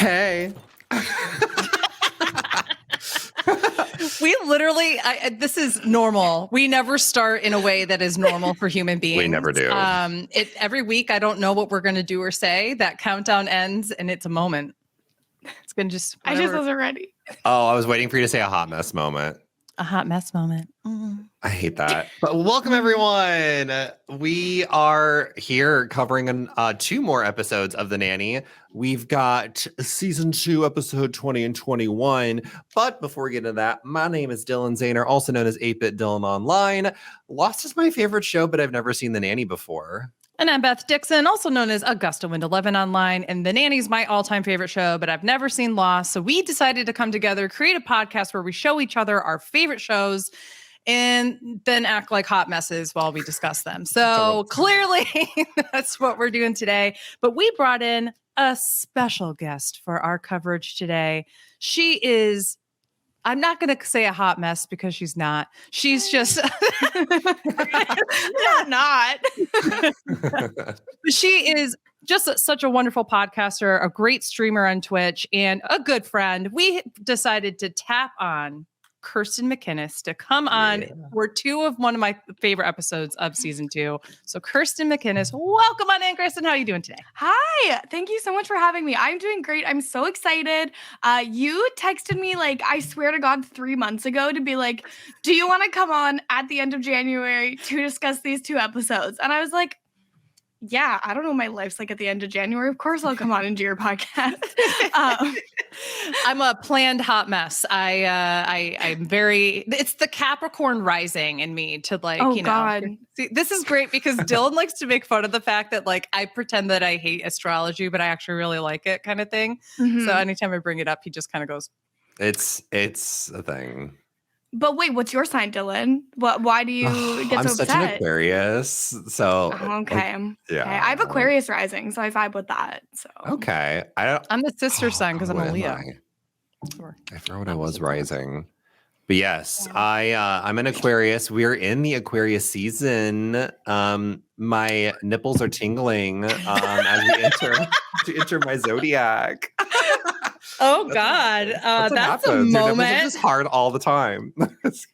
Hey. We literally, this is normal. We never start in a way that is normal for human beings. We never do. Every week, I don't know what we're going to do or say. That countdown ends and it's a moment. It's going to just, whatever. I just wasn't ready. Oh, I was waiting for you to say a hot mess moment. A hot mess moment. Mm. I hate that. But welcome, everyone. We are here covering 2 more episodes of The Nanny. We've got season 2, episode 20 and 21. But before we get into that, my name is Dylan Zahner, also known as 8-Bit Dylan Online. Lost is my favorite show, but I've never seen The Nanny before. And I'm Beth Dixon, also known as Augusta Wind 11 Online. And The Nanny's my all-time favorite show, but I've never seen Lost. So we decided to come together, create a podcast where we show each other our favorite shows and then act like hot messes while we discuss them. So clearly that's what we're doing today. But we brought in a special guest for our coverage today. She is, I'm not going to say a hot mess because she's not. She's just not. But she is just such a wonderful podcaster, a great streamer on Twitch, and a good friend. We decided to tap on Kirsten McInnes to come on for one of my favorite episodes of season 2. So Kirsten McInnes, welcome on in, Kirsten. How are you doing today? Hi, thank you so much for having me. I'm doing great. I'm so excited. You texted me I swear to God 3 months ago to be like, do you want to come on at the end of January to discuss these 2 episodes? And I was like, yeah, I don't know what my life's like at the end of January. Of course I'll come on and do your podcast. I'm a planned hot mess. I'm very, it's the Capricorn rising in me to God. See, this is great because Dylan likes to make fun of the fact that I pretend that I hate astrology, but I actually really like it kind of thing. Mm-hmm. So anytime I bring it up, he just kind of goes. It's a thing. But wait, what's your sign, Dylan? Why do you get so upset? I'm such an Aquarius, so okay. Yeah, okay. I have Aquarius rising, so I vibe with that. So okay, I'm the sister sign because I'm a Leo. I forgot what I was rising, but yes, I'm an Aquarius. We're in the Aquarius season. My nipples are tingling as we enter my zodiac. Oh God, that's a moment. Your nipples are just hard all the time. That's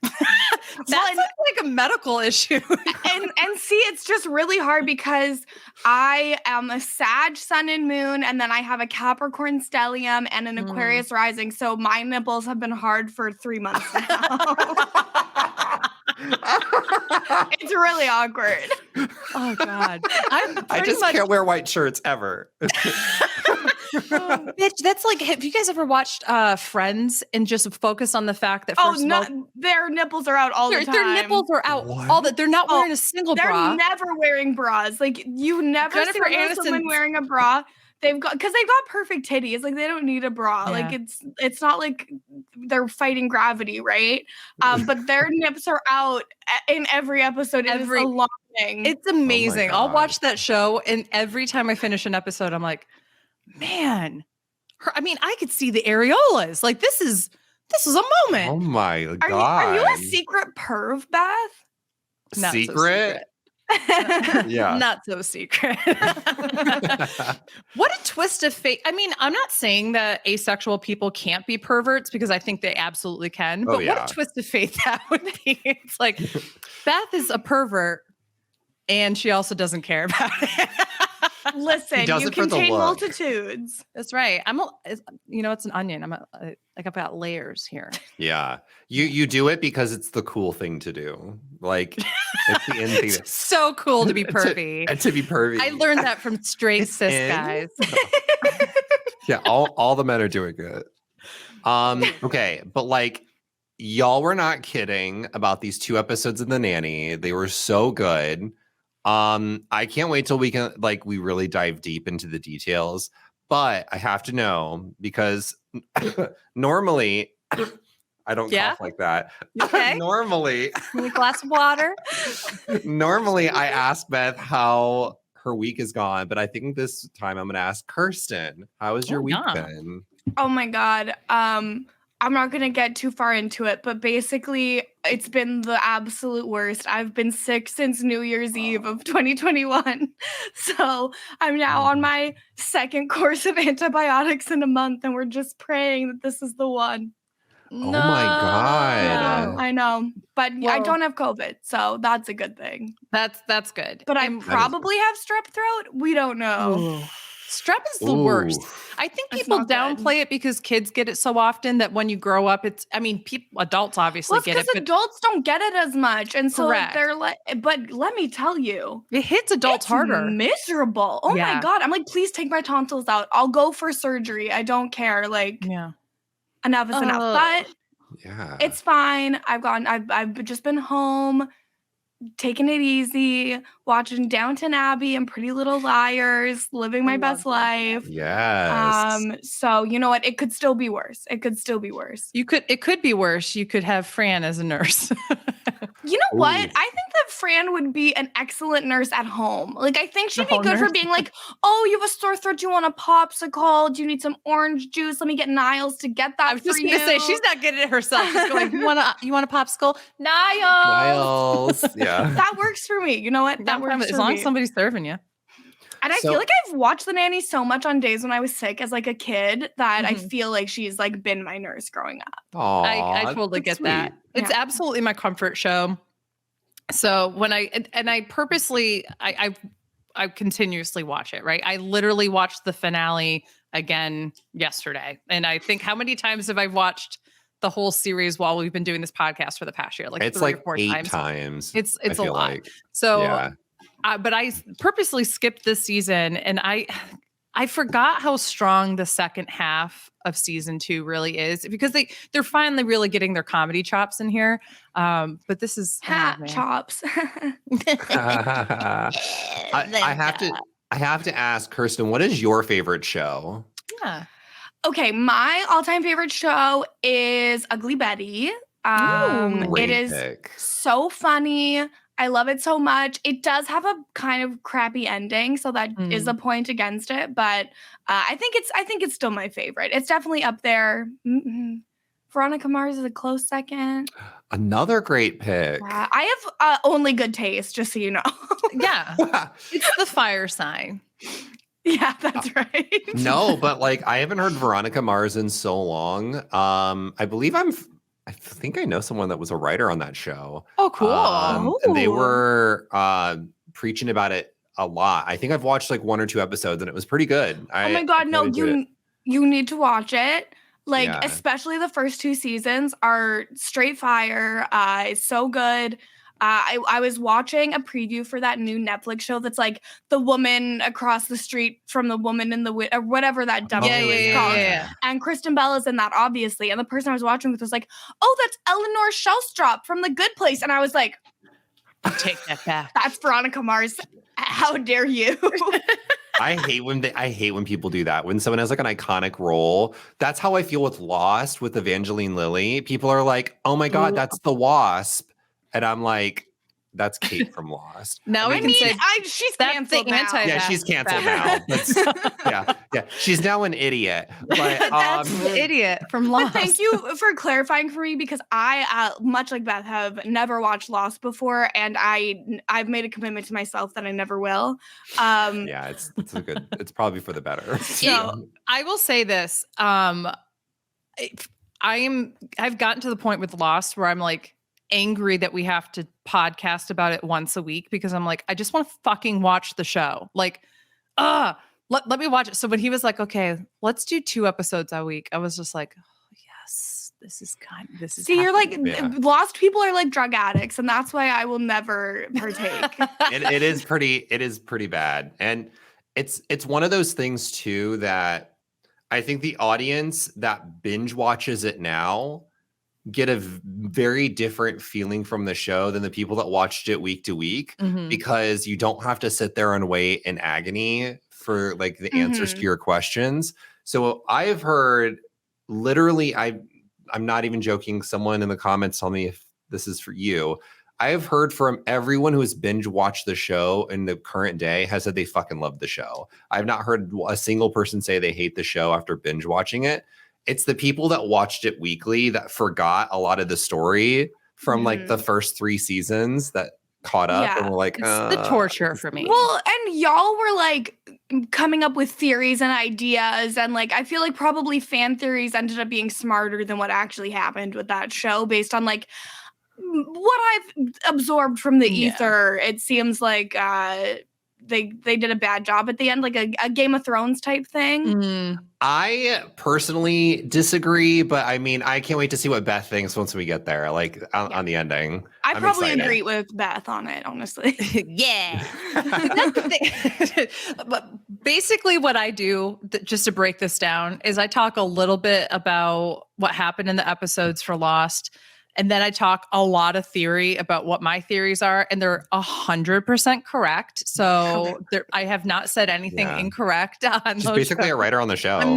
like a medical issue. and see, it's just really hard because I am a Sag sun and moon, and then I have a Capricorn stellium and an Aquarius rising. So my nipples have been hard for 3 months now. It's really awkward. Oh God, I just can't wear white shirts ever. Bitch, that's have you guys ever watched Friends and just focused on the fact that their nipples are out all the time. Their nipples are out all that. They're not wearing a single bra. They're never wearing bras. You never see a woman wearing a bra. They've got perfect titties. They don't need a bra. Yeah. It's not like they're fighting gravity, right? But their nips are out in every episode. It is a long thing. It's amazing. I'll watch that show, and every time I finish an episode, I'm like, man, I could see the areolas. This is a moment. Oh my God. Are you a secret perv, Beth? Not secret? So secret. Yeah. Not so secret. What a twist of fate. I'm not saying that asexual people can't be perverts because I think they absolutely can. But what a twist of fate that would be. It's Beth is a pervert and she also doesn't care about it. Listen, you contain multitudes. That's right. It's an onion. I've got layers here. Yeah. You do it because it's the cool thing to do. It's the end thing. It's so cool to be pervy. to be pervy. I learned that from straight cis guys. Yeah, all the men are doing it. Okay, but y'all were not kidding about these 2 episodes of The Nanny. They were so good. I can't wait till we can we really dive deep into the details, but I have to know because normally I don't cough like that. Okay. Normally, a glass of water. Normally I ask Beth how her week is gone, but I think this time I'm going to ask Kirsten, how has your week been? Oh my God. I'm not going to get too far into it, but basically it's been the absolute worst. I've been sick since New Year's Eve of 2021. So I'm now on my second course of antibiotics in a month, and we're just praying that this is the one. Oh my God. I know, but I Well- don't have COVID, so that's a good thing. That's good. But I And- probably have strep throat. We don't know. Ooh. Strep is the worst. Ooh. I think It's people not good. downplay it because kids get it so often that when you grow up, adults obviously Well, it's get it, because but adults don't get it as much, and so Correct. they're like. But let me tell you, it hits adults it's harder. miserable. Oh Yeah. my God! I'm like, please take my tonsils out. I'll go for surgery. I don't care. Like, Yeah. enough is enough. But Yeah. it's fine. I've just been home, taking it easy, watching Downton Abbey and Pretty Little Liars, living my best life. Yes. So you know what? It could still be worse. It could still be worse. It could be worse. You could have Fran as a nurse. You know what? I Ooh. think that Fran would be an excellent nurse at home. Like, I think she'd The be home good for nurse? being like, oh, you have a sore throat. Do you want a popsicle? Do you need some orange juice? Let me get Niles to get that I was for just you. gonna say she's not getting it herself. She's going, you want a popsicle? Niles. Niles. Yeah. That works for me. You know what? That works As for long me. as somebody's serving you. And I So- feel like I've watched The Nanny so much on days when I was sick as like a kid that I Mhm. feel like she's like been my nurse growing up. I totally get that. It's Yeah. absolutely my comfort show. So when I purposely I continuously watch it, right? I literally watched the finale again yesterday. And I think how many times have I watched the whole series while we've been doing this podcast for the past year? Like It's 3 like or 4 8 times. times. It's I a feel lot. like. So Yeah. but I purposely skipped this season, and I forgot how strong the second half of season 2 really is, because they're finally really getting their comedy chops in here. But this is Ha, man. chops. I have to ask, Kirsten, what is your favorite show? Yeah. Okay, my all-time favorite show is Ugly Betty. Ooh. It Great is pick. so funny. I love it so much. It does have a kind of crappy ending, so that is a point against it. But I think it's still my favorite. It's definitely up there. Veronica Mars is a close second. Another great pick. I have only good taste, just so you know. Yeah. It's the fire sign. Yeah, that's right. No, but like I haven't heard Veronica Mars in so long. I think I know someone that was a writer on that show. Oh, cool. And they Ooh. were preaching about it a lot. I think I've watched like 1 or 2 episodes and it was pretty good. Oh my God, no, you need to watch it. Like, Yeah. especially the first 2 seasons are straight fire. It's so good. I was watching a preview for that new Netflix show that's like the woman across the street from the woman in the or whatever that dumb show is called. Yeah. And Kristen Bell is in that, obviously. And the person I was watching with was like, "Oh, that's Eleanor Shellstrop from The Good Place." And I was like, Take that back. "That's Veronica Mars. How dare you?" I hate when people do that. When someone has like an iconic role, that's how I feel with Lost with Evangeline Lilly. People are like, "Oh my God, that's the Wasp," and I'm like, "That's Kate from Lost." Now I we mean, can say she's that's canceled the now. anti- yeah, she's canceled now. That's, yeah, she's now an idiot. But that's the idiot from Lost. But thank you for clarifying for me, because I, much like Beth, have never watched Lost before, and I've made a commitment to myself that I never will. yeah, it's a good. It's probably for the better. So I will say this. I've gotten to the point with Lost where I'm like angry that we have to podcast about it once a week, because I'm like, I just want to fucking watch the show. Like, let me watch it. So when he was like, okay, let's do 2 episodes a week, I was just like, oh, yes, this is See, you're like, Yeah. Lost people are like drug addicts, and that's why I will never partake. it is pretty bad, and it's one of those things too that I think the audience that binge watches it now get a very different feeling from the show than the people that watched it week to week, Mhm. because you don't have to sit there and wait in agony for like the answers to your questions. So I've heard literally, I'm not even joking. Someone in the comments tell me if this is for you. I have heard from everyone who has binge watched the show in the current day has said they fucking love the show. I've not heard a single person say they hate the show after binge watching it. It's the people that watched it weekly that forgot a lot of the story from like the first 3 seasons that caught up, Yeah. and we're like, It's the torture for me. Well, and y'all were like coming up with theories and ideas, and like I feel like probably fan theories ended up being smarter than what actually happened with that show based on like what I've absorbed from the ether. It seems like they did a bad job at the end, like a Game of Thrones type thing. I personally disagree, but I mean, I can't wait to see what Beth thinks once we get there, like on the ending. I I'm probably excited. agree with Beth on it, honestly. Yeah. That's the thing. But basically what I do, just to break this down, is I talk a little bit about what happened in the episodes for Lost. And then I talk a lot of theory about what my theories are, and they're 100% correct. So I have not said anything incorrect on She's those basically shows. a writer on the show. Oh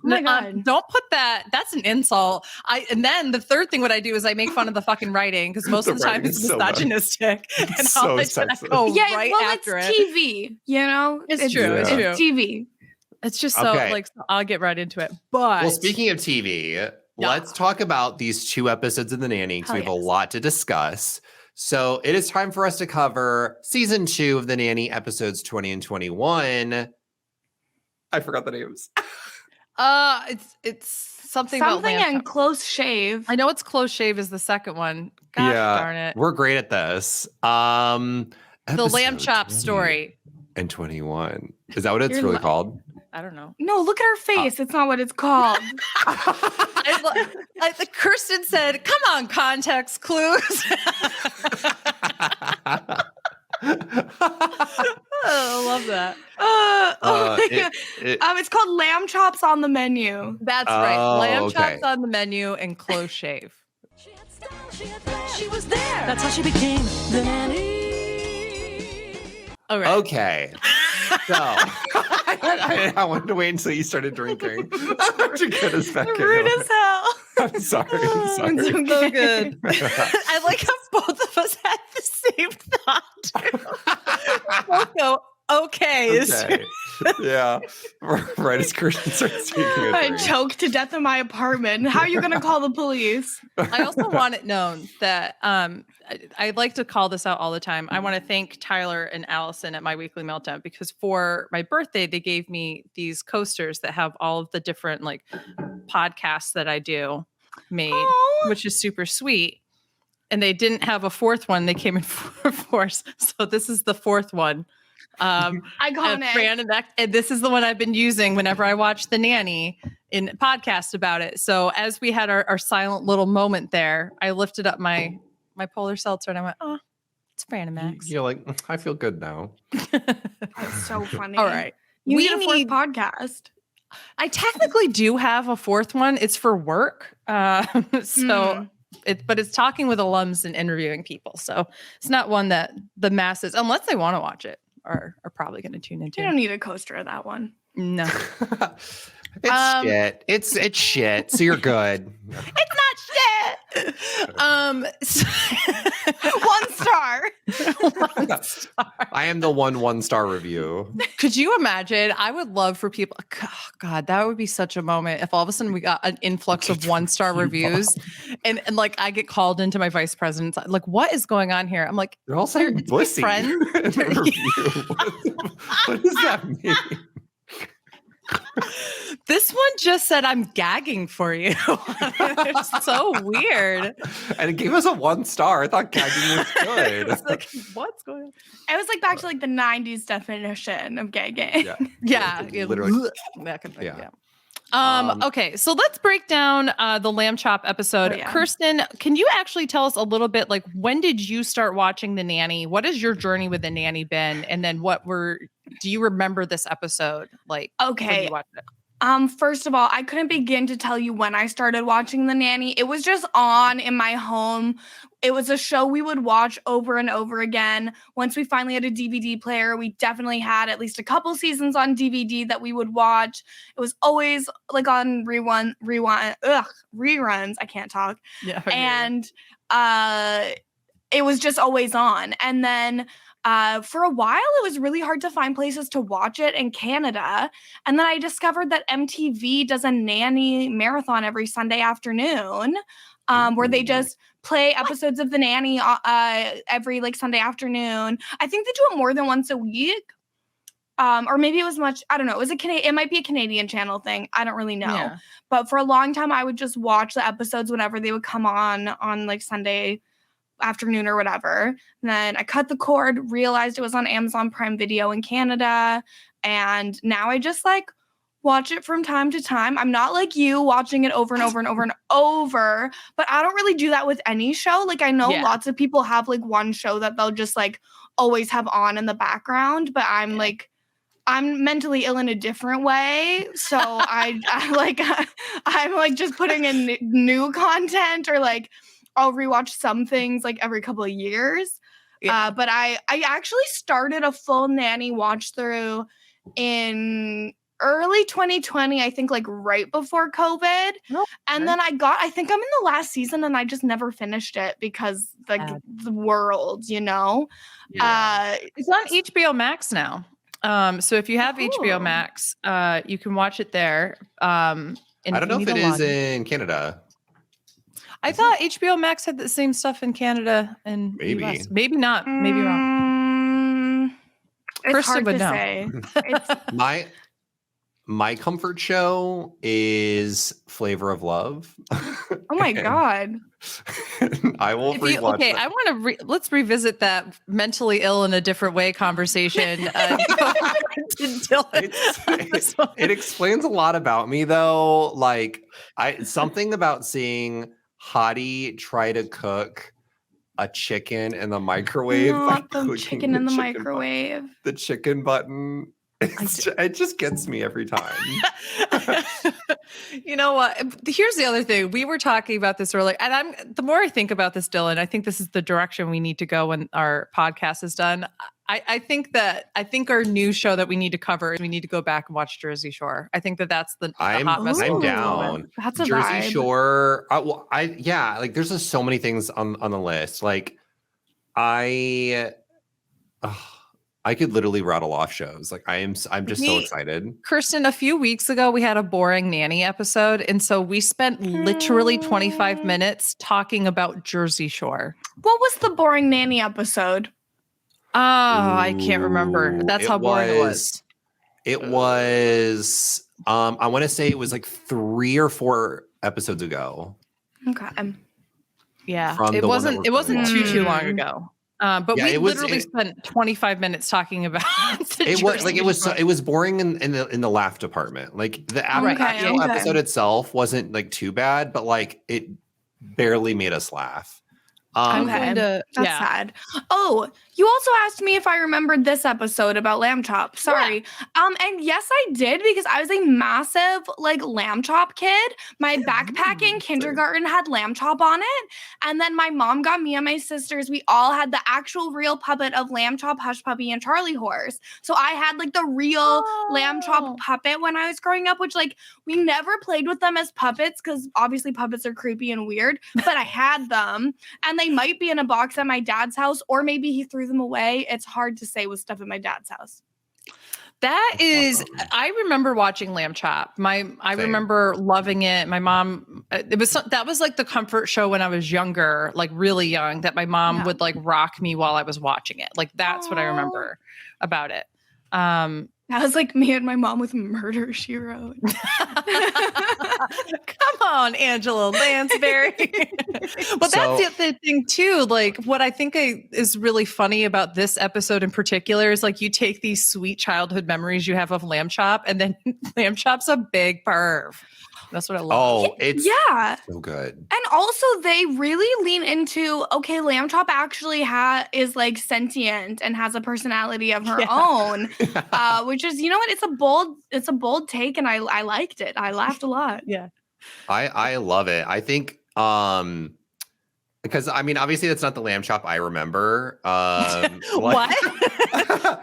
my God. Don't put that. That's an insult. And then the third thing, what I do is I make fun of the fucking writing because most of the time it's misogynistic, and so I'll sexist. go Yeah, right well, after it's it. TV, you know? It's true. Yeah. It's true. TV. It's just so like I'll get right into it. But Well, speaking of TV, let's talk about these 2 episodes of The Nanny because we have a lot to discuss. So it is time for us to cover season 2 of The Nanny, episodes 20 and 21. I forgot the names. It's something about Something lamb and Close Shave. I know it's Close Shave is the second one. Gosh darn it. We're great at this. The lamb chop 20 story. and 21. Is that what it's really called? I don't know. No, look at her face. It's not what it's called. Kirsten said, "Come on, context clues." I love that. It's called Lamb Chops on the Menu. That's right. Lamb chops on the menu and Close Shave. She had style, she was there. That's how she became the nanny. All right. Okay. So I wanted to wait until you started drinking. Such a good as Becca. Rude as hell. I'm sorry. It's okay. So good. I like how both of us had the same thought. Both go, okay. Yeah. Right as Kirsten starts speaking. I choked to death in my apartment. How are you going to call the police? I also want it known that I like to call this out all the time. I want to thank Tyler and Allison at My Weekly Meltdown because for my birthday, they gave me these coasters that have all of the different like podcasts that I do made, which is super sweet. And they didn't have a fourth one. They came in fours. So this is the fourth one. Iconic. And this is the one I've been using whenever I watch The Nanny in podcast about it. So as we had our silent little moment there, I lifted up my polar seltzer and I went, oh, it's Fran and Max. You're like, I feel good now. That's so funny. All right. You need a fourth podcast. I technically do have a fourth one. It's for work. But it's talking with alums and interviewing people. So it's not one that the masses, unless they want to watch it, are probably going to tune into. You don't need a coaster of that one. No. It's shit. It's shit. So you're good. It's not shit. 1 star. 1 star. I am the 1-1-star review. Could you imagine? I would love for people. God, that would be such a moment if all of a sudden we got an influx of 1-star reviews, and like I get called into my vice president's like, what is going on here? I'm like, They're all saying pussy. friends. What does that mean? This one just said, I'm gagging for you. It's so weird. And it gave us a 1 star. I thought gagging was good. It's like, what's going on? It was like back to like the 90s definition of gagging. Yeah. Literally. That kind of thing, Yeah. Okay, so let's break down the lamb chop episode. Kirsten, can you actually tell us a little bit, like, when did you start watching The Nanny? What has your journey with The Nanny been? And then do you remember this episode? Like, Okay. when you watched it? First of all, I couldn't begin to tell you when I started watching The Nanny. It was just on in my home. It was a show we would watch over and over again. Once we finally had a DVD player, we definitely had at least a couple seasons on DVD that we would watch. It was always like on reruns. I can't talk. Yeah. And it was just always on. And then for a while, it was really hard to find places to watch it in Canada. And then I discovered that MTV does a Nanny marathon every Sunday afternoon where they just play episodes of The Nanny every like Sunday afternoon. I think they do it more than once a week. Or maybe it was I don't know. It might be a Canadian channel thing. I don't really know. Yeah. But for a long time, I would just watch the episodes whenever they would come on like Sunday afternoon or whatever. And then I cut the cord, realized it was on Amazon Prime Video in Canada. And now I just like watch it from time to time. I'm not like you watching it over and over and over and over, but I don't really do that with any show. Like I know lots of people have like one show that they'll just like always have on in the background, but I'm like, I'm mentally ill in a different way. So I'm like just putting in new content, or like I'll rewatch some things like every couple of years. Yeah. But I actually started a full Nanny watch through in early 2020, I think like right before COVID. Oh, and then I think I'm in the last season and I just never finished it because like the world, you know? Yeah. It's on HBO Max now. So if you have HBO Max, you can watch it there. I don't know if it is in Canada. I thought HBO Max had the same stuff in Canada and maybe. US. Maybe not. Maybe wrong. It's hard to say. My comfort show is Flavor of Love. Oh my God. I will rewatch that. I want to let's revisit that mentally ill in a different way conversation. It explains a lot about me though. Like something about seeing Hottie try to cook a chicken in the microwave. Not the chicken in the microwave. The chicken button. It just gets me every time. You know what? Here's the other thing. We were talking about this earlier, and the more I think about this, Dylan, I think this is the direction we need to go when our podcast is done. I think our new show that we need to cover is we need to go back and watch Jersey Shore. I think that's the hot mess. I'm down. That's a Jersey vibe. Shore. Like there's just so many things on the list. Like I could literally rattle off shows. Like I'm just so excited. Kirsten, a few weeks ago, we had a boring Nanny episode. And so we spent literally 25 minutes talking about Jersey Shore. What was the boring Nanny episode? Oh, I can't remember. That's how boring it was. It was, I want to say it was like 3 or 4 episodes ago. Okay. Yeah. It wasn't too long ago. But we literally spent 25 minutes talking about it. Was boring in the laugh department. Like the actual episode itself wasn't like too bad, but like it barely made us laugh. That's sad. Oh, you also asked me if I remembered this episode about lamb chop. Sorry. Yeah. And yes, I did, because I was a massive like lamb chop kid. My backpack in kindergarten had lamb chop on it. And then my mom got me and my sisters. We all had the actual real puppet of Lamb Chop, Hush Puppy, and Charlie Horse. So I had like the real lamb chop puppet when I was growing up, which like we never played with them as puppets because obviously puppets are creepy and weird, but I had them. And they might be in a box at my dad's house, or maybe he threw them away. It's hard to say with stuff at my dad's house. I remember watching Lamb Chop. I remember loving it. My mom, that was like the comfort show when I was younger, like really young, that my mom would like rock me while I was watching it. Like that's what I remember about it. That was like me and my mom with Murder, She Wrote. Come on, Angela Lansbury. But that's the thing too. Like what I think is really funny about this episode in particular is like you take these sweet childhood memories you have of Lamb Chop, and then Lamb Chop's a big perv. That's what I love. Oh, it's so good. And also they really lean into, okay, Lamb Chop actually is like sentient and has a personality of her own, which is, you know what? It's a bold take, and I liked it. I laughed a lot. Yeah. I love it. I think, because I mean, obviously that's not the Lamb Chop I remember. What?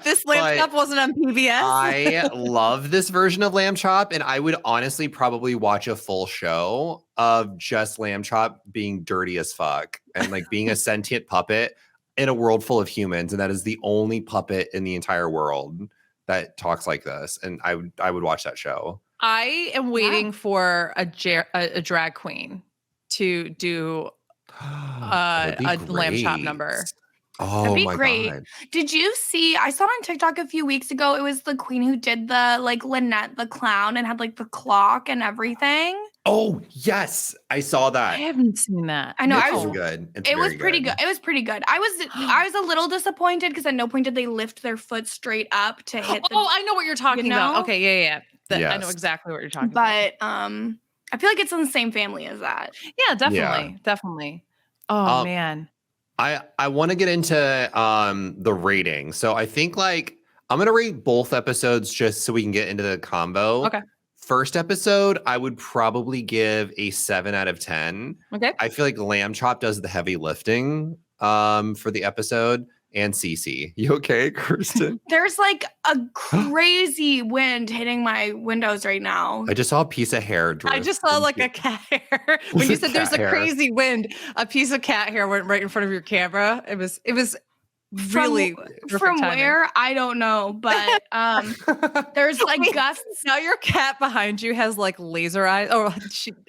This Lamb Chop wasn't on PBS? I love this version of Lamb Chop, and I would honestly probably watch a full show of just Lamb Chop being dirty as fuck and like being a sentient puppet in a world full of humans, and that is the only puppet in the entire world that talks like this. And I would watch that show. I am waiting for a drag queen to do That'd be a lamb chop great. number. Oh That'd be my great. god. Did you see? I saw it on TikTok a few weeks ago. It was the queen who did the like Lynette the clown and had like the clock and everything. Oh yes, I saw I that. haven't seen that. I know. It's I was. good. It's It was very pretty good. It was pretty good. I was a little disappointed because at no point did they lift their foot straight up to hit the. Oh, I know what you're talking about. know? Okay, yeah. I know Yes. exactly what you're talking about. But I feel like it's in the same family as that. Yeah, definitely. Oh man. I want to get into the rating. So I think like I'm gonna rate both episodes just so we can get into the combo. Okay. First episode, I would probably give a 7 out of 10. Okay. I feel like Lamb Chop does the heavy lifting for the episode, and Cece. You okay, Kirsten? There's like a crazy wind hitting my windows right now. I just saw a piece of hair. I just saw like a cat hair. When you said there's a Cat hair. crazy wind, a piece of cat hair went right in front of your camera. It was really from perfect timing. where I don't know, but there's like Wait, gusts. Now your cat behind you has like laser eyes. Or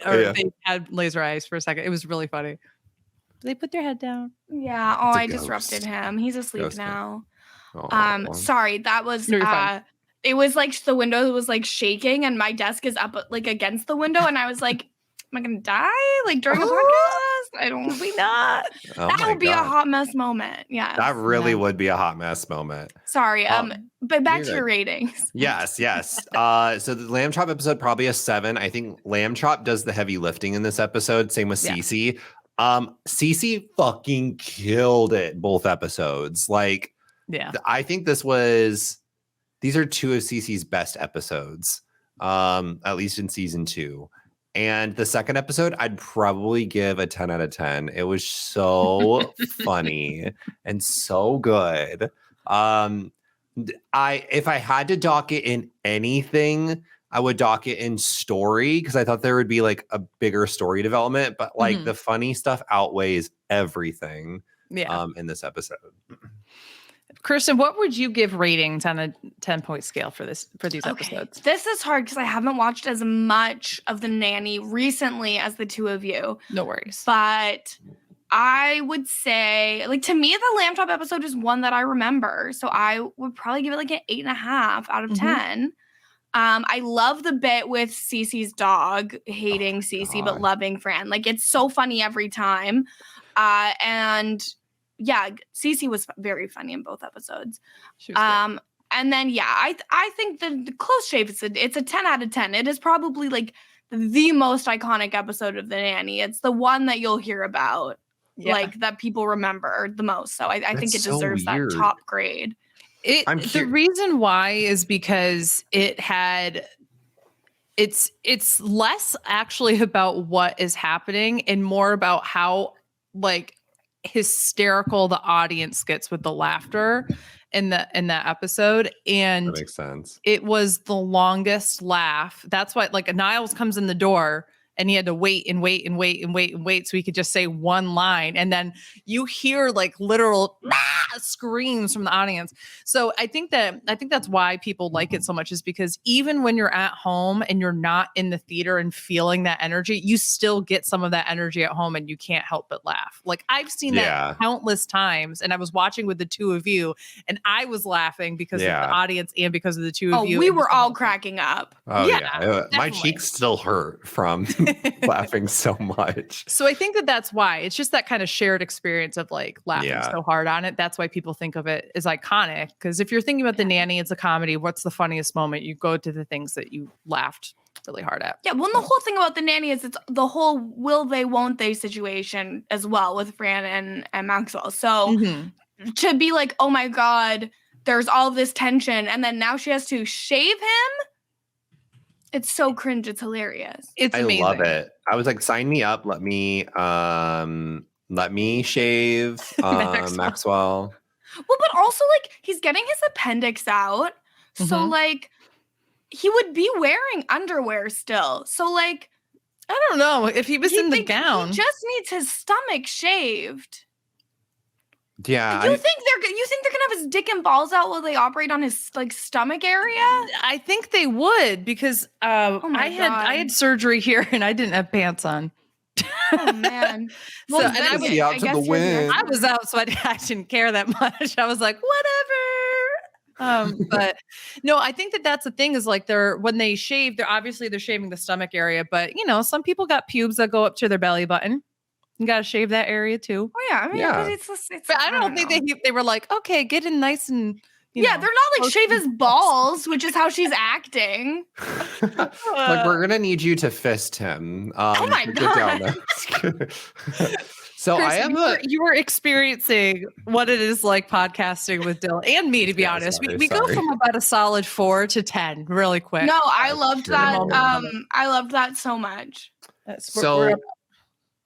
Yeah. they had laser eyes for a second. It was really funny. They put their head down. Yeah. Oh, It's a I ghost. disrupted him. He's asleep Ghost now. Oh, Sorry, that was No, you're fine. it was like the window was like shaking and my desk is up like against the window and I was like, am I gonna die like during a podcast? I don't be not. oh That my would be a God. hot mess moment. Yeah. That really Yeah. would be a hot mess moment. Sorry. But back you're to your ratings. Yes. So the Lamb Chop episode probably a 7. I think Lamb Chop does the heavy lifting in this episode. Same with Yeah. Cece. Cece fucking killed it both episodes. Like, Yeah. I think these are 2 of Cece's best episodes, at least in season 2. And the second episode, I'd probably give a 10 out of 10. It was so funny and so good. If I had to dock it in anything, I would dock it in story because I thought there would be like a bigger story development, but like Mhm. the funny stuff outweighs everything Yeah. in this episode. Kirsten, what would you give ratings on a 10-point scale for these Okay. episodes? This is hard because I haven't watched as much of the Nanny recently as the two of you. No worries. But I would say, like, to me, the Lamb Chop episode is one that I remember. So I would probably give it like an 8.5 out of Mhm. 10. I love the bit with Cece's dog hating Cece but God. loving Fran. Like, it's so funny every time. And yeah, Cece was very funny in both episodes. She was great. And then yeah, I think the close shave it's a 10 out of 10. It is probably like the most iconic episode of the Nanny. It's the one that you'll hear about, Yeah. like that people remember the most. So I think That's it so deserves weird. that top grade. The reason why is because it's less actually about what is happening and more about how like hysterical the audience gets with the laughter in that episode. And That makes sense. it was the longest laugh. That's why like Niles comes in the door and he had to wait so he could just say one line. And then you hear like literal screams from the audience. So I think that's why people like it so much, is because even when you're at home and you're not in the theater and feeling that energy, you still get some of that energy at home and you can't help but laugh. Like I've seen that countless times, and I was watching with the two of you and I was laughing because of the audience and because of the two of you. We were all cracking up. Oh Yeah, yeah. My definitely. cheeks still hurt from laughing so much. So I think that's why it's just that kind of shared experience of like laughing so hard on it. That's why people think of it as iconic. Because if you're thinking about the Nanny, it's a comedy. What's the funniest moment? You go to the things that you laughed really hard at. Yeah, well, and the whole thing about the Nanny is it's the whole will they, won't they situation as well with Fran and Maxwell. So to be like, oh my God, there's all this tension, and then now she has to shave him. It's so cringe. It's hilarious. It's amazing. I love it. I was like, sign me up. Let me shave Maxwell. Well, but also like he's getting his appendix out. So like he would be wearing underwear still. So like I don't know if he was in the gown. He just needs his stomach shaved. Yeah. You think they're gonna have his dick and balls out while they operate on his like stomach area? I think they would, because I had surgery here and I didn't have pants on. Oh man. So, and I was out to the win. I was out, so I didn't care that much. I was like, whatever. But no, I think that's the thing is like when they shave, they're shaving the stomach area, but some people got pubes that go up to their belly button. You got to shave that area too. Oh yeah, I mean, Yeah. but it's. But I don't think they were like, okay, get in nice and. Yeah, they're not like shave his balls, which is how she's acting. Like, we're gonna need you to fist him. Oh my get down there. So Chris, I have you were experiencing what it is like podcasting with Dylan and me, to be honest. We go from about a solid 4 to 10 really quick. No, I loved that. Sure. I loved that so much. So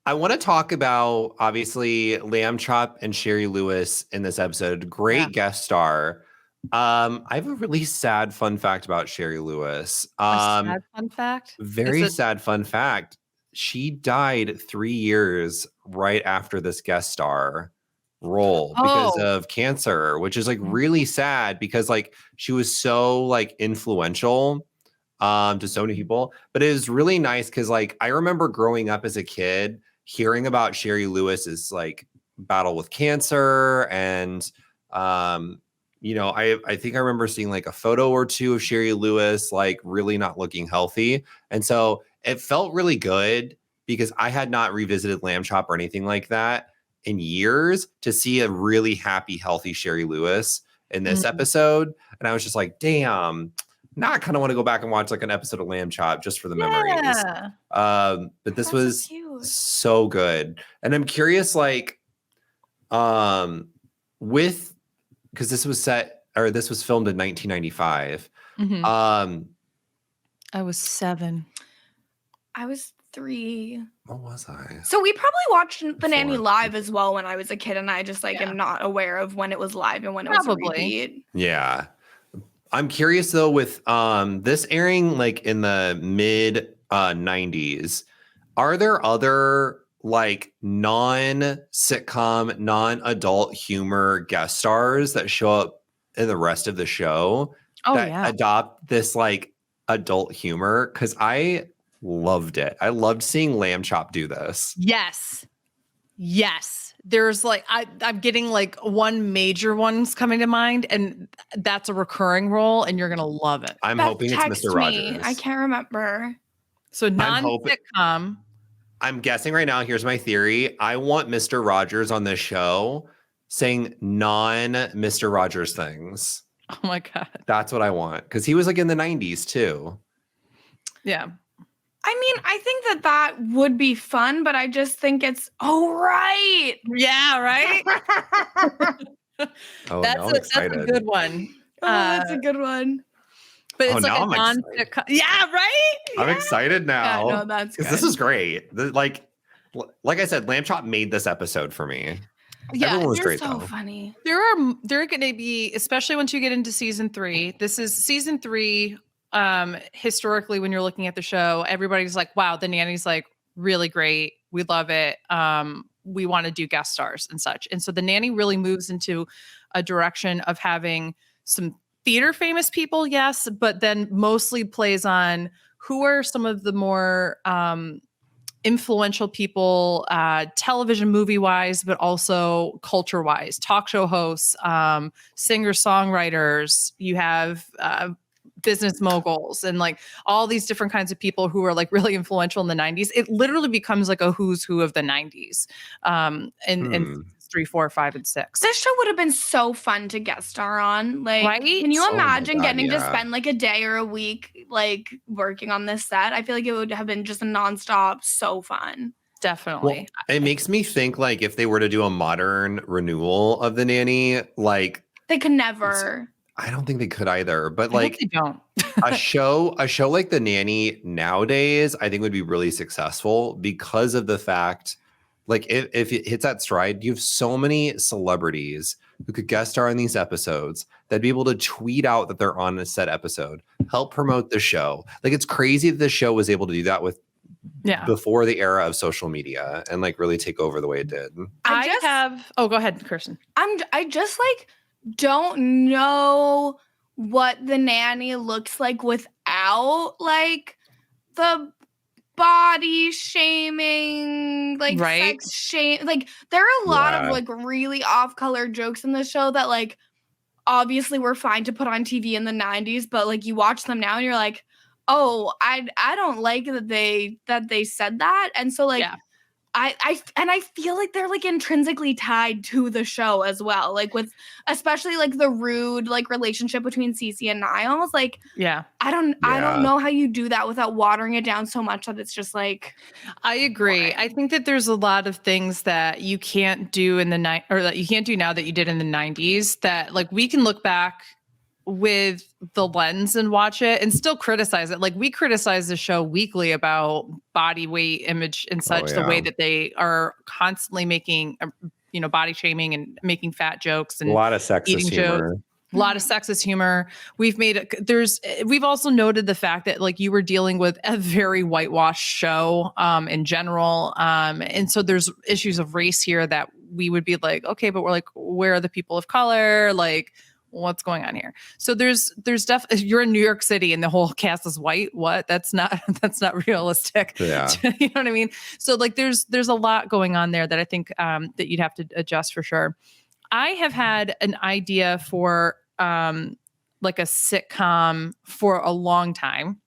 I want to talk about obviously Lamb Chop and Sherry Lewis in this episode. Great guest star. I have a really sad fun fact about Sherry Lewis. Sad fun fact? Very sad fun fact. She died 3 years right after this guest star role because of cancer, which is like really sad because like she was so like influential to so many people. But it was really nice because like I remember growing up as a kid hearing about Sherry Lewis's like battle with cancer and I think I remember seeing like a photo or two of Sherry Lewis like really not looking healthy. And so it felt really good because I had not revisited Lamb Chop or anything like that in years to see a really happy, healthy Sherry Lewis in this episode. And I was just like, damn, now I kind of want to go back and watch like an episode of Lamb Chop just for the memories. But this was so good. And I'm curious, like, because this was filmed in 1995. I was 7. I was 3. What was I? So we probably watched The Nanny live as well when I was a kid, and I just like am not aware of when it was live and when it was a repeat. Yeah. I'm curious though with this airing like in the mid 90s, are there other like non-sitcom, non-adult humor guest stars that show up in the rest of the show that adopt this like adult humor? Because I loved it. I loved seeing Lamb Chop do this. Yes. There's like I'm getting like one major one's coming to mind, and that's a recurring role, and you're gonna love it. I'm hoping it's Mr. Rogers. I can't remember. So non-sitcom. I'm guessing right now, here's my theory. I want Mr. Rogers on this show saying non-Mr. Rogers things. Oh my God. That's what I want. Because he was like in the 90s too. Yeah. I mean, I think that would be fun, but I just think it's, right. Yeah, right? That's a good one. That's a good one. But it's like a non-sitcom. Yeah, right? I'm excited now. Yeah, no, that's good. This is great. Like I said, Lamb Chop made this episode for me. Yeah, everyone was great so though. Funny. There are going to be, especially once you get into season 3. This is season 3. Historically, when you're looking at the show, everybody's like, wow, the Nanny's like really great. We love it. We want to do guest stars and such. And so the Nanny really moves into a direction of having some theater famous people, yes, but then mostly plays on who are some of the more influential people, television movie wise, but also culture wise, talk show hosts, singer songwriters. You have business moguls and like all these different kinds of people who are like really influential in the 90s. It literally becomes like a who's who of the 90s. And 3, 4, 5, and 6. This show would have been so fun to guest star on. Like, right? Can you imagine getting to spend like a day or a week like working on this set? I feel like it would have been just a nonstop, so fun. Definitely. Well, it makes me think like if they were to do a modern renewal of the Nanny, like they could never. I don't think they could either. But like they don't. a show like The Nanny nowadays, I think would be really successful because of the fact, like if it hits that stride, you have so many celebrities who could guest star in these episodes that'd be able to tweet out that they're on a set episode, help promote the show. Like it's crazy that the show was able to do that with before the era of social media and like really take over the way it did. Go ahead, Kirsten. I just like don't know what the Nanny looks like without like the body shaming, like Right. sex shame. Like there are a lot Yeah. of like really off-color jokes in the show that like obviously were fine to put on TV in the 90s, but like you watch them now and you're like, oh, I don't like that they said that. And so like Yeah. I feel like they're like intrinsically tied to the show as well. Like with especially like the rude like relationship between Cece and Niles. Like Yeah. I don't know how you do that without watering it down so much that it's just like I agree. boring. I think that there's a lot of things that you can't do in the or that you can't do now that you did in the 90s that like we can look back with the lens and watch it and still criticize it. Like we criticize the show weekly about body weight, image, and such, the way yeah. that they are constantly making, body shaming and making fat jokes A and lot of sexist eating humor. jokes. A lot of sexist humor. We've also noted the fact that like you were dealing with a very whitewashed show in general. And so there's issues of race here that we would be like, okay, but we're like, where are the people of color? Like, what's going on here? So there's you're in New York City and the whole cast is white. What? That's not realistic. Yeah. You know what I mean? So like there's a lot going on there that I think that you'd have to adjust for sure. I have had an idea for like a sitcom for a long time.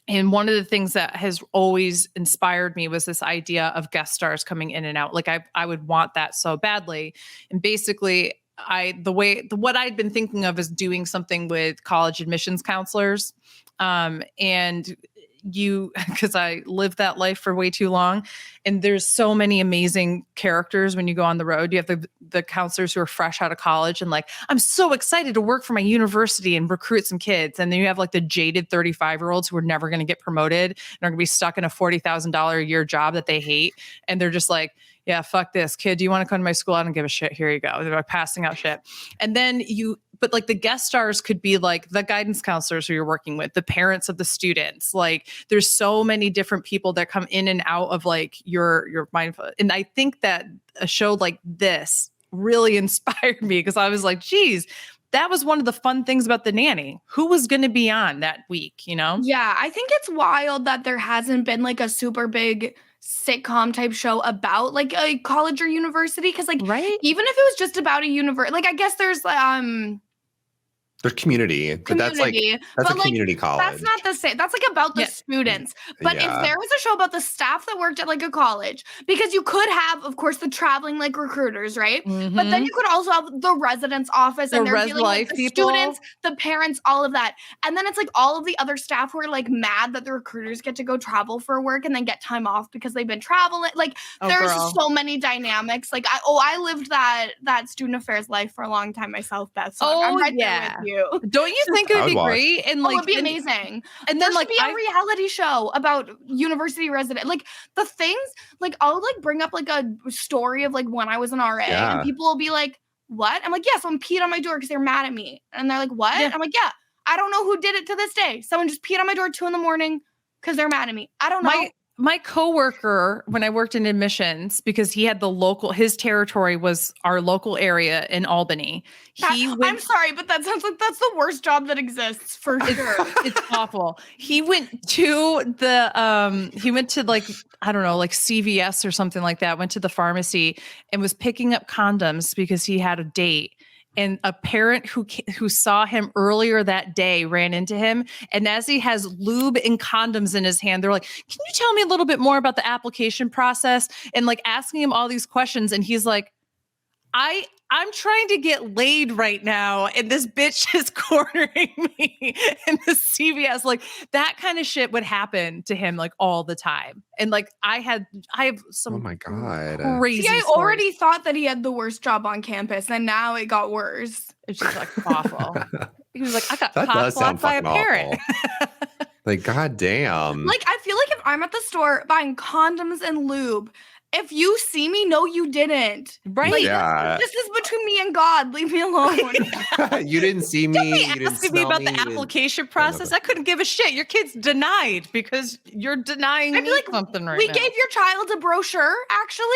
And one of the things that has always inspired me was this idea of guest stars coming in and out. Like I would want that so badly. And basically what I'd been thinking of is doing something with college admissions counselors. And because I lived that life for way too long. And there's so many amazing characters when you go on the road. You have the counselors who are fresh out of college and like, I'm so excited to work for my university and recruit some kids. And then you have like the jaded 35-year-olds who are never going to get promoted and are going to be stuck in a $40,000 a year job that they hate. And they're just like, yeah, fuck this. Kid, do you want to come to my school? I don't give a shit. Here you go. They're like passing out shit. And then but like the guest stars could be like the guidance counselors who you're working with, the parents of the students. Like there's so many different people that come in and out of like your mind. And I think that a show like this really inspired me because I was like, geez, that was one of the fun things about The Nanny. Who was going to be on that week, you know? Yeah, I think it's wild that there hasn't been like a super big sitcom type show about like a college or university because like Right? even if it was just about a university, like I guess there's There's community, but that's a community college. That's not the same. That's like about the students. But if there was a show about the staff that worked at like a college, because you could have, of course, the traveling like recruiters, right? Mm-hmm. But then you could also have the residence office and they're dealing with the students, the parents, all of that. And then it's like all of the other staff who are like mad that the recruiters get to go travel for work and then get time off because they've been traveling. Like there's so many dynamics. Like I lived that student affairs life for a long time myself, Beth. So I'm right there with you. Don't you think it would be great? And like, it would be amazing. And there then like should be a reality show about university resident. Like the things, like I'll like bring up like a story of like when I was an RA and people will be like, what? I'm like, yeah, someone peed on my door because they're mad at me. And they're like, what? Yeah. I'm like, yeah, I don't know who did it to this day. Someone just peed on my door at 2 a.m. because they're mad at me. I don't know. My coworker, when I worked in admissions, because he had his territory was our local area in Albany. I'm sorry, but that sounds like that's the worst job that exists for sure. It's awful. He went to like, I don't know, like CVS or something like that, went to the pharmacy and was picking up condoms because he had a date. And a parent who saw him earlier that day ran into him. And as he has lube and condoms in his hand, they're like, can you tell me a little bit more about the application process? And like asking him all these questions. And he's like, I'm trying to get laid right now. And this bitch is cornering me in the CVS. Like that kind of shit would happen to him like all the time. And like I have some oh my God. Crazy I already thought that he had the worst job on campus and now it got worse. It's just like awful. He was like, I got that does sound by a parent. Like, goddamn. Like, I feel like if I'm at the store buying condoms and lube, if you see me, no, you didn't. Right? Like, yeah. This is between me and God. Leave me alone. You didn't see me. Don't be asking me about the application process. I couldn't give a shit. Your kid's denied because you're denying me like, something right now. We gave your child a brochure, actually.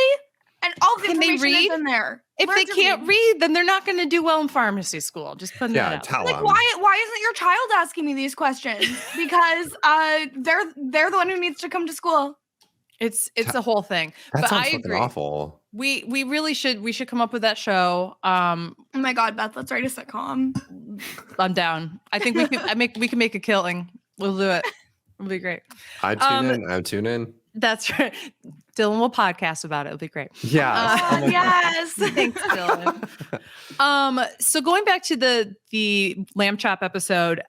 And all the Can they information is read? in there. If Learn they to can't read, then they're not going to do well in pharmacy school. Just putting that Yeah, out. tell Like, them. why isn't your child asking me these questions? Because they're the one who needs to come to school. It's a whole thing. That But sounds I fucking agree. awful. We really should come up with that show. Oh my God, Beth, let's write a sitcom. I'm down. I think we can make a killing. We'll do it. It'll be great. I'd tune in. That's right. Dylan will podcast about it. It'll be great. Yes. Oh my God. Yes. Thanks, Dylan. So going back to the lamb chop episode,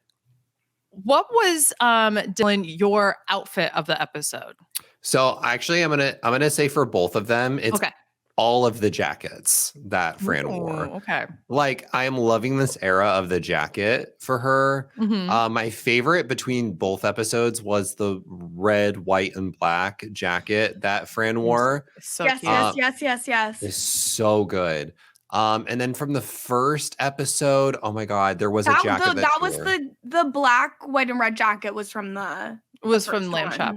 what was Dylan your outfit of the episode? So actually, I'm gonna say for both of them, it's Okay. all of the jackets that Fran wore. Okay. Like, I am loving this era of the jacket for her. Mhm. My favorite between both episodes was the red, white, and black jacket that Fran wore. So yes, cute. yes. It's so good. And then from the first episode, oh my God, there was a jacket that was the black, white, and red jacket was from the It was the from first Lamb one. Chop.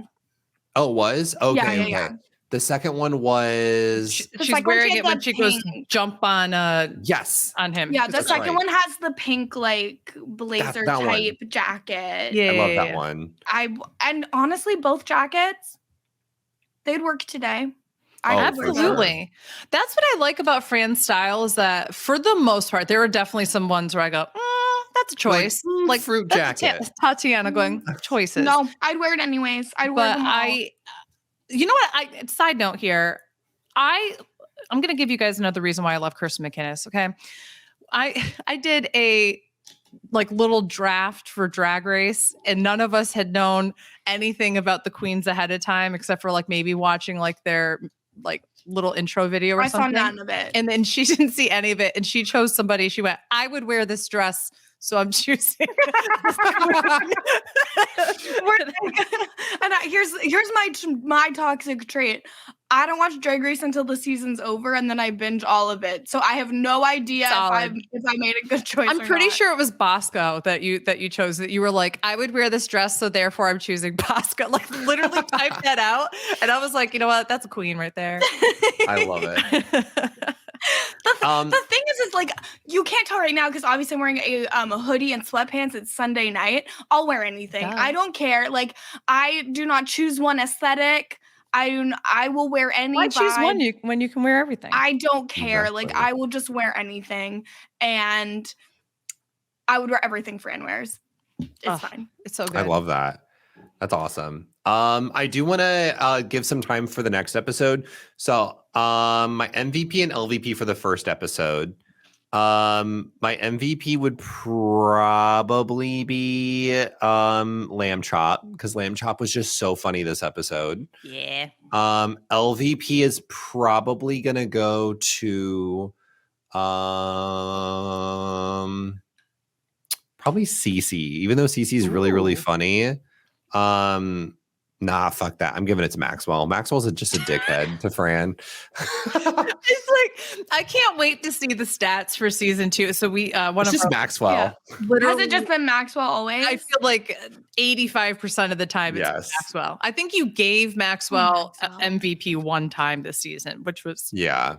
Oh, it was? Okay, Yeah. okay. The second one was She's second one wearing she it had when the she goes pink. jump on yes. him. Yeah, the That's second right. one has the pink like blazer that one. type jacket. Yeah. I love that one. And honestly, both jackets, they'd work today. Oh, I'd for wear them. sure. Absolutely. That's what I like about Fran's style is that for the most part, there are definitely some ones where I go, that's a choice. Like fruit that's jacket. Tatiana going, choices. No, I'd wear it anyways. I'd wear But them all. you know what? Side note here, I'm going to give you guys another reason why I love Kirsten McInnes. Okay. I did a like little draft for Drag Race and none of us had known anything about the queens ahead of time, except for like maybe watching like their like little intro video or I saw something. none of it. And then she didn't see any of it. And she chose somebody. She went, I would wear this dress. So I'm choosing. Here's my toxic trait. I don't watch Drag Race until the season's over, and then I binge all of it. So I have no idea if I made a good choice. I'm pretty sure it was Bosco that you chose. That you were like, I would wear this dress, so therefore I'm choosing Bosco. Like literally typed that out, and I was like, you know what? That's a queen right there. I love it. The thing is like you can't tell right now because obviously I'm wearing a hoodie and sweatpants. It's Sunday night. I'll wear anything. Yeah. I don't care. Like I do not choose one aesthetic. I will wear any. Why choose vibe. one when you can wear everything? I don't care. Exactly. Like I will just wear anything, and I would wear everything Fran wears. It's fine. It's so good. I love that. That's awesome. I do want to give some time for the next episode. So, my MVP and LVP for the first episode. My MVP would probably be Lamb Chop because Lamb Chop was just so funny this episode. Yeah. LVP is probably gonna go to probably Cece, even though Cece is really, really funny. Nah, fuck that. I'm giving it to Maxwell. Maxwell's just a dickhead to Fran. It's like I can't wait to see the stats for season 2. So we one It's of just our, Maxwell. Has literally, it just been Maxwell always? I feel like 85% of the time it's Yes. Maxwell. I think you gave Maxwell Maxwell. a MVP one time this season, which was Yeah.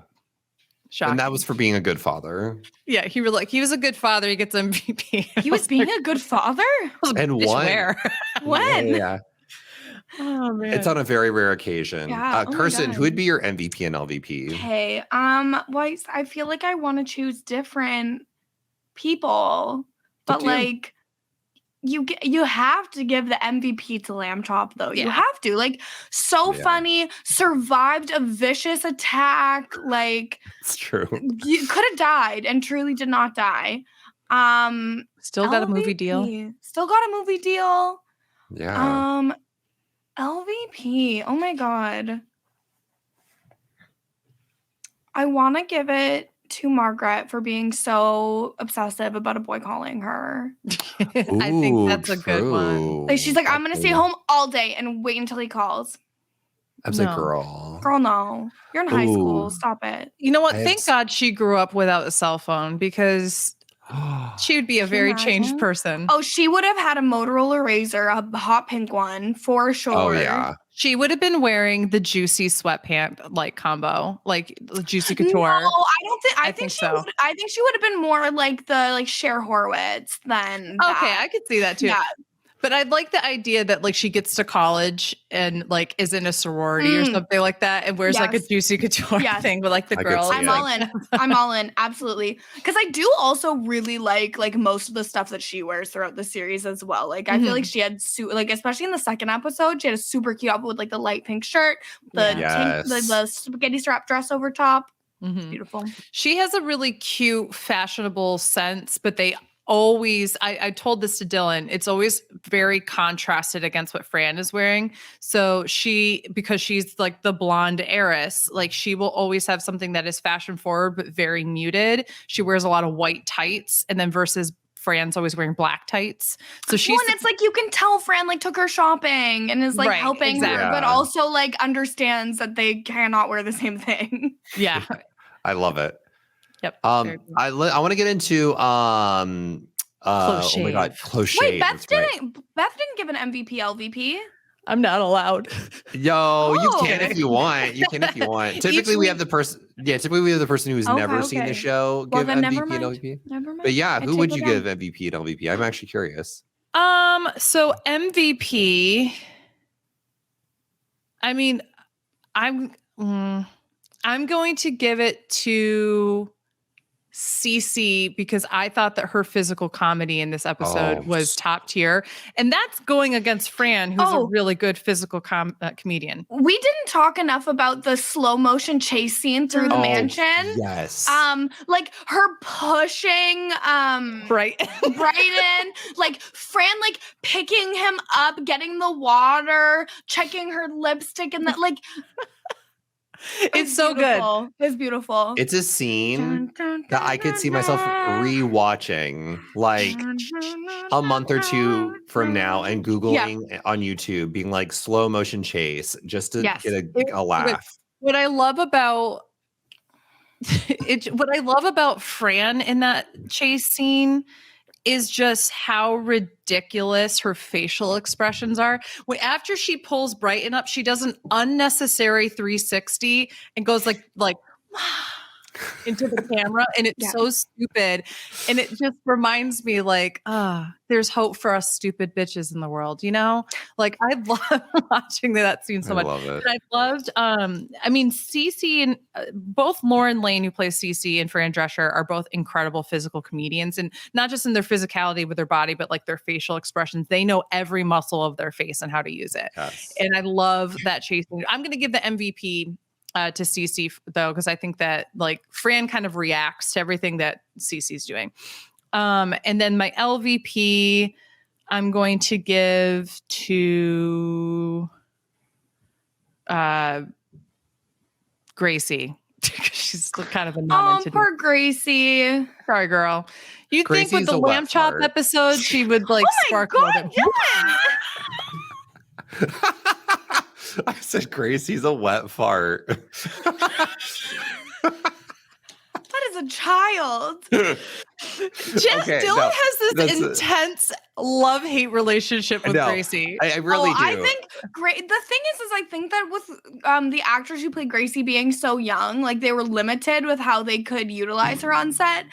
shocking. And that was for being a good father. yeah, he was a good father. He gets MVP. He was being a good father? And won. Where? When? Yeah. Oh man. It's on a very rare occasion. Yeah. Oh my Kirsten, God. who would be your MVP and LVP? Okay. Well, I feel like I want to choose different people, but do. like you have to give the MVP to Lamb Chop though. You Yeah. have to. Like so Yeah. funny, survived a vicious attack. Like It's true. you could have died and truly did not die. Still got a movie deal. LVP. Still got a movie deal. Yeah. LVP. Oh my God. I want to give it to Margaret for being so obsessive about a boy calling her. I think that's a good one. Like she's like, I'm gonna stay home all day and wait until he calls. I was No. like, girl. Girl, no. You're in high school. Ooh. Stop it. You know what? I Thank have- God she grew up without a cell phone because She would be a very changed imagine? person. Oh, she would have had a Motorola Razor, a hot pink one for sure. Oh yeah. She would have been wearing the juicy sweatpant like combo, like the juicy No, couture. I don't think. I I think think she so. would. I think she would have been more like the Cher Horowitz than Okay, that. I could see that too. Yeah. But I'd like the idea that like she gets to college and like is in a sorority or something like that and wears like a Yes. juicy couture Yes. thing with like the I could girls. see I'm it. all in. I'm all in. Absolutely. Because I do also really like most of the stuff that she wears throughout the series as well. Like I feel like she had like especially in the second episode, she had a super cute outfit with like the light pink shirt, the Yeah. the spaghetti strap dress over top. It's beautiful. She has a really cute, fashionable sense, but they always, I told this to Dylan, it's always very contrasted against what Fran is wearing. So because she's like the blonde heiress, like she will always have something that is fashion forward, but very muted. She wears a lot of white tights and then versus Fran's always wearing black tights. So she's and it's like you can tell Fran like took her shopping and is like Right, helping exactly. her, but Yeah. also like understands that they cannot wear the same thing. yeah. I love it. Yep. I want to get into oh my god, close shave. Wait, Beth that's right. didn't give an MVP LVP. I'm not allowed. Yo, you can Oh. if you want. You can if you want. Typically, we have the person. Yeah, typically we have the person who's never seen the Okay. show Well, give then never MVP and mind. LVP. Never mind. But yeah, I who would take you it give MVP and LVP? I'm actually curious. So MVP, I mean, I'm going to give it to Cece because I thought that her physical comedy in this episode was top tier. And that's going against Fran, who's a really good physical comedian. We didn't talk enough about the slow motion chase scene through the mansion. Yes. Like her pushing Right. Brighton, like Fran like picking him up, getting the water, checking her lipstick and that like It's so good. It's beautiful. It's a scene that I could see myself rewatching like a month or two from now and Googling on YouTube, being like slow motion chase just to get a laugh. What I love about what I love about Fran in that chase scene is just how ridiculous her facial expressions are. After she pulls Brighton up, she does an unnecessary 360 and goes like into the camera, and it's so stupid. And it just reminds me like, there's hope for us stupid bitches in the world, you know? Like I love watching that scene so much. I love it. And I loved, I mean, Cece and both Lauren Lane, who plays Cece, and Fran Drescher are both incredible physical comedians, and not just in their physicality with their body, but like their facial expressions. They know every muscle of their face and how to use it. Yes. And I love that chasing. I'm going to give the MVP to Cece though, because I think that like Fran kind of reacts to everything that Cece's doing. And then my LVP, I'm going to give to Gracie. She's kind of a non-entity. Poor Gracie. Sorry, girl. You'd think Gracie's with the a wet lamb chop fart. episode, she would like sparkle. God, I said Gracie's a wet fart. That is a child. Dylan has this intense love-hate relationship with Gracie. I really do. I think the thing is I think that with the actors who played Gracie being so young, like they were limited with how they could utilize her on set.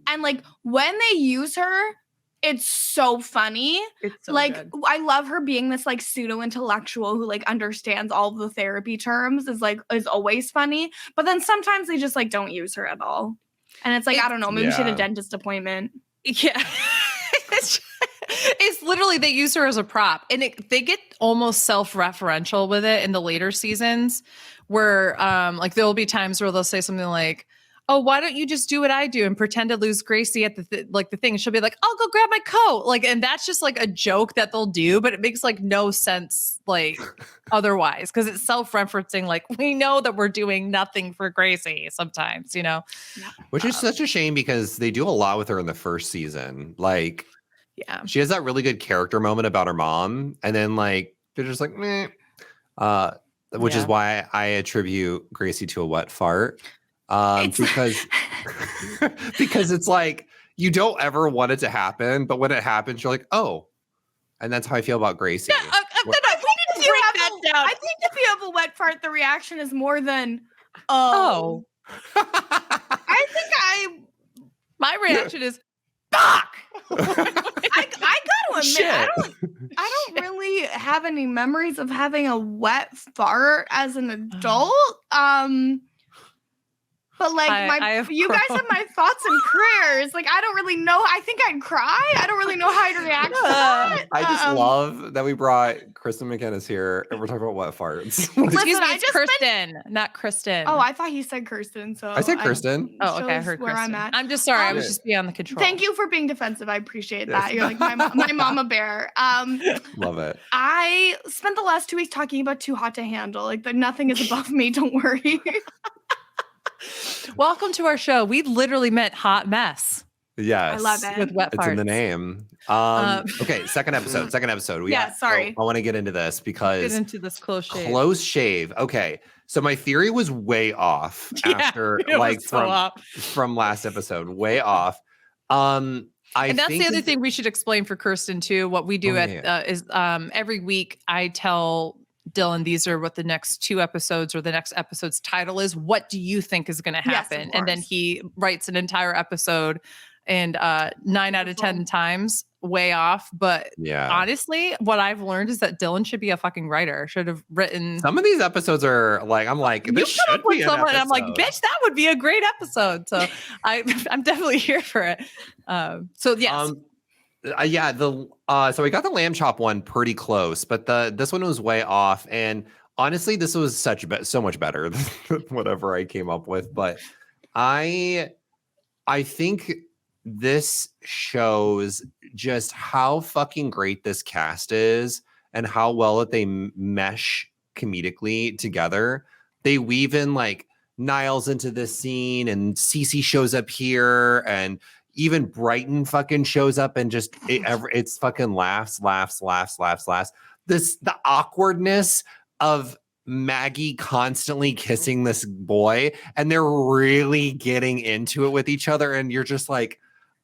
And like when they use her, it's so funny. It's so like good. I love her being this like pseudo intellectual who like understands all the therapy terms is always funny. But then sometimes they just like don't use her at all. And it's like, I don't know, maybe she had a dentist appointment. Yeah. It's literally they use her as a prop, and they get almost self-referential with it in the later seasons where like there'll be times where they'll say something like, oh, why don't you just do what I do and pretend to lose Gracie at the thing? And she'll be like, I'll go grab my coat. Like, and that's just like a joke that they'll do, but it makes like no sense like otherwise because it's self-referencing. Like we know that we're doing nothing for Gracie sometimes, you know? Which is such a shame because they do a lot with her in the first season. Like, yeah, she has that really good character moment about her mom, and then like they're just like, meh. Which is why I attribute Gracie to a wet fart. Because because it's like you don't ever want it to happen, but when it happens, you're like, oh. And that's how I feel about Gracie. No, we didn't break that down. I think if you have a wet fart, the reaction is more than, oh. I think my reaction is, fuck. I gotta admit, I don't really have any memories of having a wet fart as an adult. But like you guys have my thoughts and prayers. Like I don't really know. I think I'd cry. I don't really know how I'd react to that. I just love that we brought Kristen McInnes here and we're talking about wet farts. Excuse me, it's Kirsten, not Kristen. Oh, I thought he said Kirsten. So I said Kirsten. Oh, okay, I heard where Kristen. I'm at. I'm just sorry. I was just beyond the control. Thank you for being defensive. I appreciate that. You're like my mama bear. Love it. I spent the last 2 weeks talking about Too Hot to Handle. Like nothing is above me. Don't worry. Welcome to our show. We literally meant hot mess. Yes. I love it. With wet farts. It's in the name. Okay, second episode. Sorry. I want to get into this because Get into this close shave. Close shave. Okay. So my theory was way off after from last episode. Way off. And that's the other thing we should explain for Kirsten too. What we do is every week I tell Dylan, these are what the next 2 episodes or the next episode's title is. What do you think is going to happen? Yes, and then he writes an entire episode, and 9 out of 10 times way off. But honestly, what I've learned is that Dylan should be a fucking writer. Should have written. Some of these episodes are like, I'm like, this should be an episode. And I'm like, bitch, that would be a great episode. So I'm definitely here for it. So yes. So we got the lamb chop one pretty close, but this one was way off. And honestly, this was so much better than whatever I came up with. But I think this shows just how fucking great this cast is and how well that they mesh comedically together. They weave in like Niles into this scene, and Cece shows up here, and even Brighton fucking shows up, and just it's fucking laughs. The awkwardness of Maggie constantly kissing this boy, and they're really getting into it with each other, and you're just like,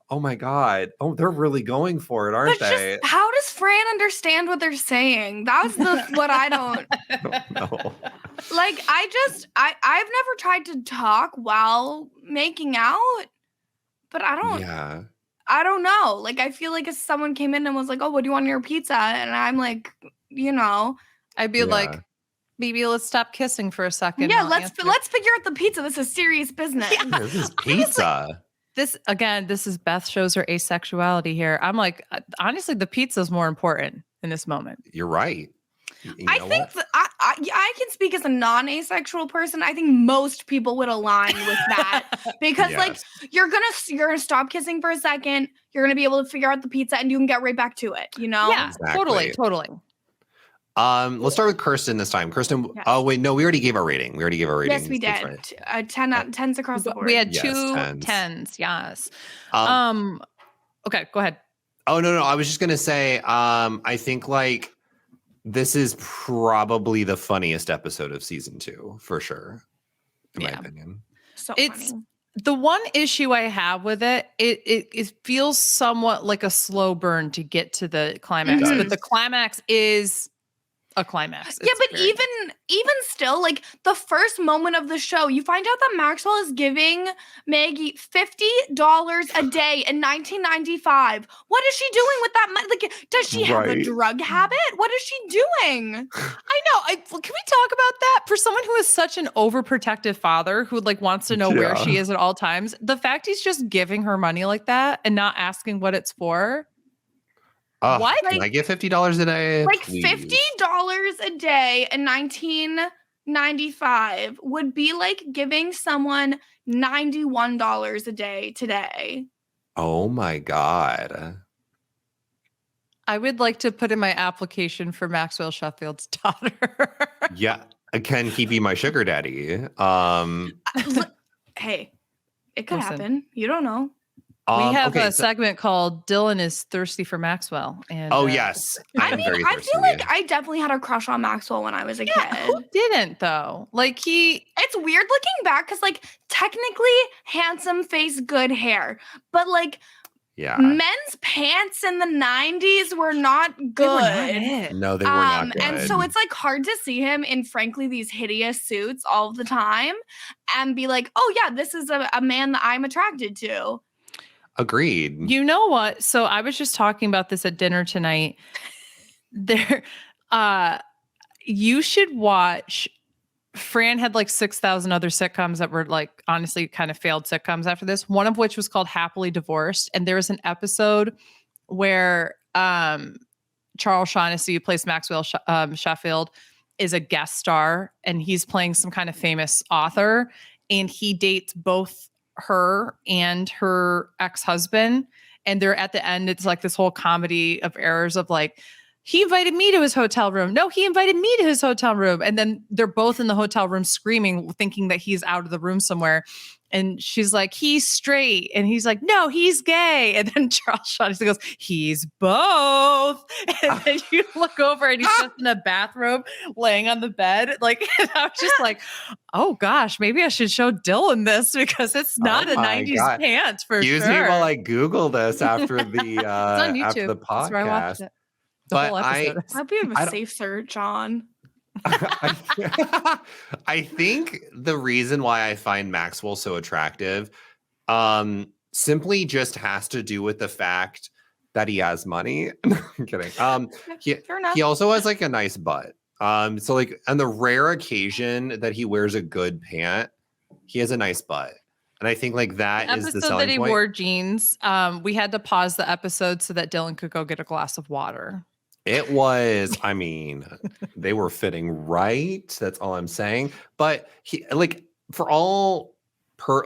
oh my God, they're really going for it, aren't they? Just, how does Fran understand what they're saying? That's what I don't know. Like. I've never tried to talk while making out. But I don't know. Like, I feel like if someone came in and was like, oh, what do you want on your pizza? And I'm like, I'd be like, baby, let's stop kissing for a second. Yeah, let's figure out the pizza. This is serious business. Yeah, this is pizza. This is Beth shows her asexuality here. I'm like, honestly, the pizza is more important in this moment. You're right. I think I can speak as a non-asexual person. I think most people would align with that because like you're gonna stop kissing for a second. You're gonna be able to figure out the pizza, and you can get right back to it. Yeah, exactly. totally. Let's start with Kirsten this time. Kirsten. Yes. Oh wait, no, we already gave our rating. Yes, we did. Right. 10s across the board. We had 2 10s. Yes. Okay, go ahead. Oh no, I was just gonna say. I think like. This is probably the funniest episode of season 2, for sure, in my opinion. So it's funny. The one issue I have with it, it feels somewhat like a slow burn to get to the climax, but the climax is a climax. Yeah, but even still, like the first moment of the show, you find out that Maxwell is giving Maggie $50 a day in 1995. What is she doing with that money? Like, does she have a drug habit? What is she doing? I know. Can we talk about that? For someone who is such an overprotective father who like wants to know where she is at all times, the fact he's just giving her money like that and not asking what it's for. What? Can I get $50 a day? Like please? $50 a day in 1995 would be like giving someone $91 a day today. Oh my God. I would like to put in my application for Maxwell Sheffield's daughter. Yeah. Can he be my sugar daddy? Hey, it could happen. You don't know. We have a segment called Dylan is Thirsty for Maxwell. And yes. I feel like I definitely had a crush on Maxwell when I was a kid. Who didn't though? Like it's weird looking back because like technically handsome face, good hair. But like Yeah. Men's pants in the 90s were not They good. were not it. No, they were not good. And so it's like hard to see him in frankly these hideous suits all the time and be like, oh yeah, this is a man that I'm attracted to. Agreed. You know what? So I was just talking about this at dinner tonight. You should watch. Fran had like 6,000 other sitcoms that were like honestly kind of failed sitcoms after this. One of which was called Happily Divorced. And there was an episode where Charles Shaughnessy, who plays Maxwell Sheffield, is a guest star and he's playing some kind of famous author. And he dates both her and her ex-husband. And they're at the end, it's like this whole comedy of errors of like, he invited me to his hotel room. No, he invited me to his hotel room. And then they're both in the hotel room screaming, thinking that he's out of the room somewhere. And she's like, he's straight. And he's like, no, he's gay. And then Charles Shaughnessy goes, he's both. And then you look over and he's just in a bathrobe laying on the bed. Like, and I was just like, oh gosh, maybe I should show Dylan this because it's not a 90s God. pants for Excuse sure. me while I Google this after the It's on YouTube. after the That's where I watched podcast. it. The But whole episode. I hope you I have a don't- safe search on. I think the reason why I find Maxwell so attractive simply just has to do with the fact that he has money. No, I'm kidding. Fair enough. He also has like a nice butt. So like on the rare occasion that he wears a good pant, he has a nice butt. And I think like that is the episode selling that he point. wore jeans, we had to pause the episode so that Dylan could go get a glass of water. It was, I mean, they were fitting right. That's all I'm saying. But he like for all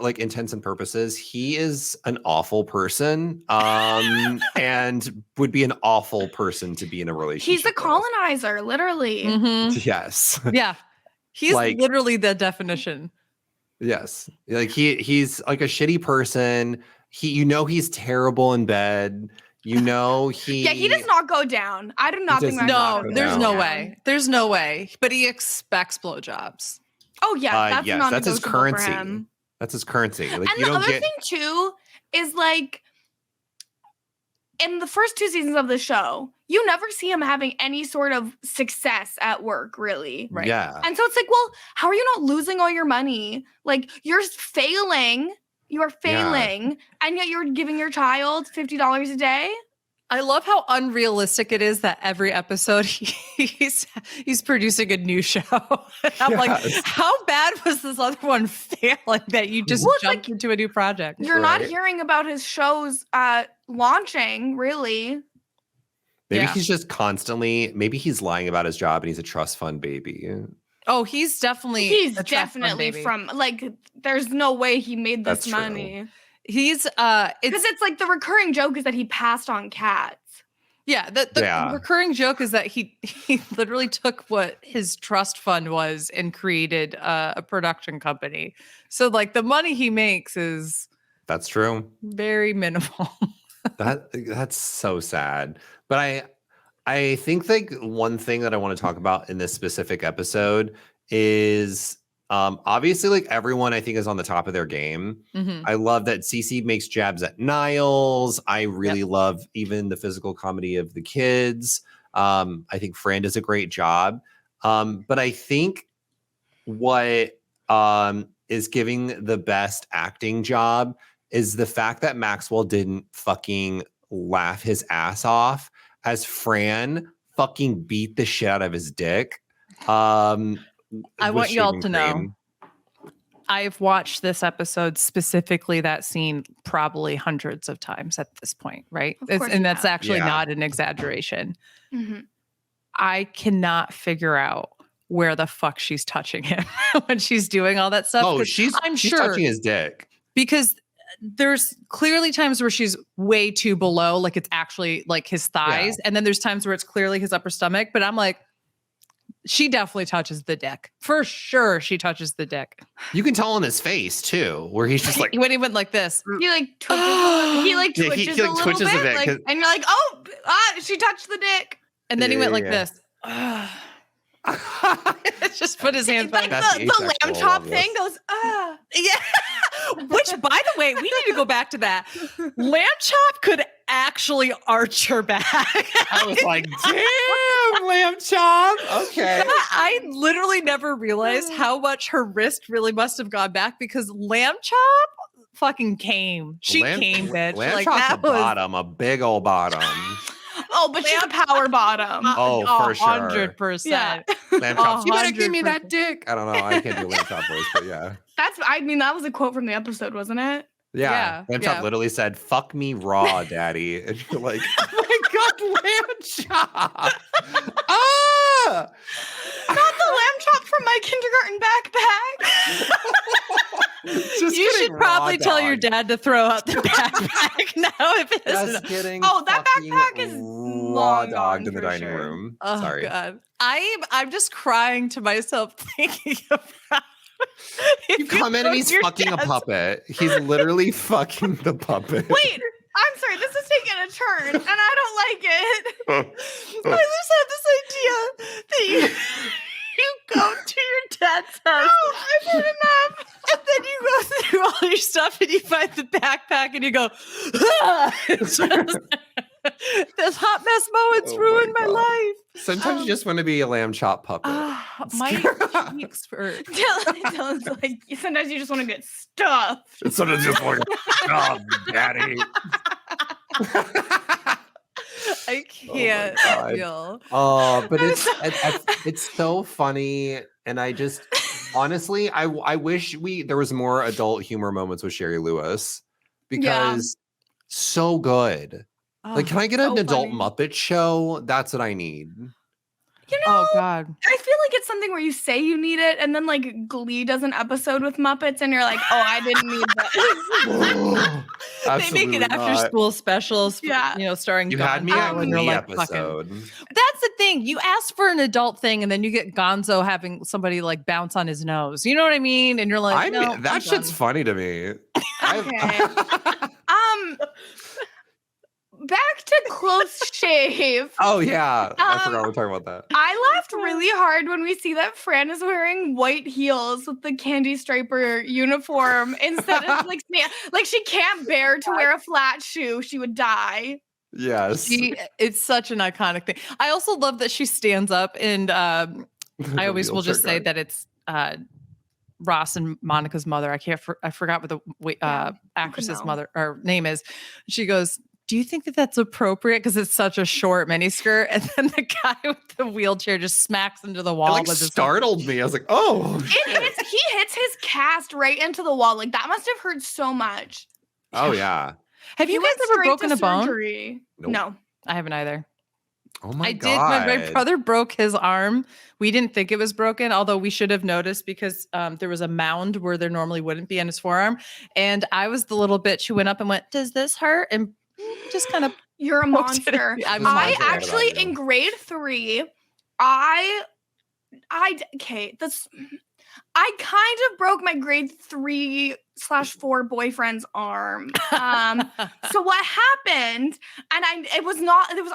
like intents and purposes, he is an awful person. And would be an awful person to be in a relationship. He's a with. colonizer, literally. Mhm. Yes. Yeah. He's Like- literally the definition. Yes. Like he's like a shitty person. He's terrible in bed. Yeah, he does not go down. I do not does think not No, go there's down. no way. There's no way. But he expects blowjobs. Oh yeah, that's yes, not that's his currency. For him. That's his currency. Like And you the don't other get thing too is like in the first 2 seasons of the show, you never see him having any sort of success at work, really. Right. Yeah. And so it's like, well, how are you not losing all your money? Like you're failing. You are failing, and yet you're giving your child $50 a day. I love how unrealistic it is that every episode he's producing a new show. I'm like, Yes. how bad was this other one failing that you just Well, it's jumped into a new project? You're not Right. hearing about his shows launching, really. Maybe Yeah. he's just constantly, maybe he's lying about his job and he's a trust fund baby. Oh, he's definitely He's a trust fund definitely baby. from like. There's no way he made this That's true. money He's because it's it's like the recurring joke is that he passed on cats. yeah, the Yeah. recurring joke is that he literally took what his trust fund was and created a production company. So like the money he makes is That's true. very minimal. That's so sad. But I think like one thing that I want to talk about in this specific episode is obviously like everyone I think is on the top of their game. Mhm. I love that Cece makes jabs at Niles. I really love even the physical comedy of the kids. I think Fran does a great job. But I think what is giving the best acting job is the fact that Maxwell didn't fucking laugh his ass off as Fran fucking beat the shit out of his dick. I with want y'all shaving to know. cream. I've watched this episode, specifically that scene, probably hundreds of times at this point, right? Of course you And that's have. actually Yeah. not an exaggeration. Mhm. I cannot figure out where the fuck she's touching him when she's doing all that stuff. Oh, 'cause she's sure touching his dick. because there's clearly times where she's way too below, like it's actually like his thighs. And then there's times where it's clearly his upper stomach. But I'm like, she definitely touches the dick. For sure, she touches the dick. You can tell on his face too, where he's just like, When he went like this. He like twitches. He like Yeah, twitches he, a like, little twitches a bit, bit, like, 'cause- and you're like, oh, she touched the dick. And then he went like Yeah. this. Just put his hands Like back. That's the asexual lamb chop of thing this. goes, Yeah. Which Which, by the way, we need to go back to that. Lamb Chop could actually arch her back. I was like, damn, Lamb Chop. Okay. I literally never realized how much her wrist really must have gone back because Lamb Chop fucking came. She came, bitch. Lamb like Chop's that a bottom, a big old bottom. Oh, but she's a power bottom. Oh, for sure. 100%. Yeah. Lamb Chops, you better give me 100%. that dick. I don't know. I can't do Lamb Chop voice, but yeah. That was a quote from the episode, wasn't it? Yeah. Lamb Chop literally said, fuck me raw, daddy. And you're like, oh my God, Lamb Chop. Ah! Not the lamb chop from my kindergarten backpack. Just You kidding, should probably raw tell your dog. dad to throw out the backpack now if it Just isn't. kidding. Oh, that fucking backpack is raw long dogged gone in the for dining sure. room. Oh Sorry. God. I'm just crying to myself thinking about You come in and he's fucking a puppet. He's literally fucking the puppet. Wait, I'm sorry. This is taking a turn, and I don't like it. I just had this idea that you go to your dad's house. Oh, I've heard enough. And then you go through all your stuff and you find the backpack and you go, ah! It's just- this hot mess moment's Oh ruined my my God. life. Sometimes you just want to be a lamb chop puppet. My cheeks hurt. Dylan's like, sometimes you just want to get stuffed. Sometimes just like, oh, daddy. I can't God. feel. Oh, but it's so funny, and I just honestly, I wish there was more adult humor moments with Sherry Lewis because so good. Like, can I get an so adult funny. Muppet show? That's what I need. You know, Oh God. I feel like it's something where you say you need it, and then like Glee does an episode with Muppets, and you're like, oh, I didn't need that. They make it after school specials, Yeah. starring You had me Gonzo, at and Glee you're like, fucking- episode. That's the thing. You ask for an adult thing, and then you get Gonzo having somebody like bounce on his nose. You know what I mean? And you're like, no, That I'm shit's done. funny to me. Okay. Back to Close Shave. Oh yeah, I forgot we're talking about that. I laughed really hard when we see that Fran is wearing white heels with the Candy Striper uniform instead of like she can't bear to wear a flat shoe. She would die. Yes. It's such an iconic thing. I also love that she stands up, and I always will just say that it's Ross and Monica's mother. I forgot what the actress's know. mother or name is. She goes, do you think that that's appropriate? Because it's such a short miniskirt. And then the guy with the wheelchair just smacks into the wall. It startled me. I was like, oh. He hits his cast right into the wall. Like that must have hurt so much. Oh yeah. Have you He guys went ever straight broken to a bone? surgery. Nope. No. I haven't either. Oh my I God. did. My brother broke his arm. We didn't think it was broken, although we should have noticed because there was a mound where there normally wouldn't be on his forearm. And I was the little bitch who went up and went, does this hurt? And just kind of You're a poked it. monster. I'm a I monster. actually About you. in grade 3, I kind of broke my grade 3/4 boyfriend's arm. So what happened, and it was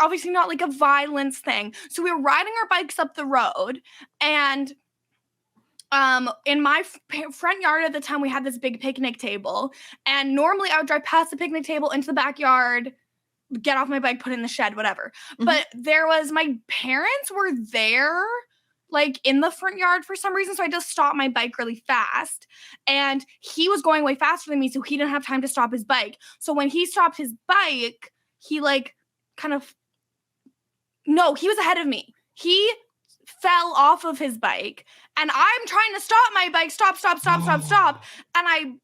obviously not like a violence thing. So we were riding our bikes up the road, and in my front yard at the time, we had this big picnic table, and normally I would drive past the picnic table into the backyard, get off my bike, put it in the shed, whatever. Mhm. But my parents were there, like in the front yard for some reason. So I just stopped my bike really fast, and he was going way faster than me. So he didn't have time to stop his bike. So when he stopped his bike, he he was ahead of me. He fell off of his bike, and I'm trying to stop my bike, stop. And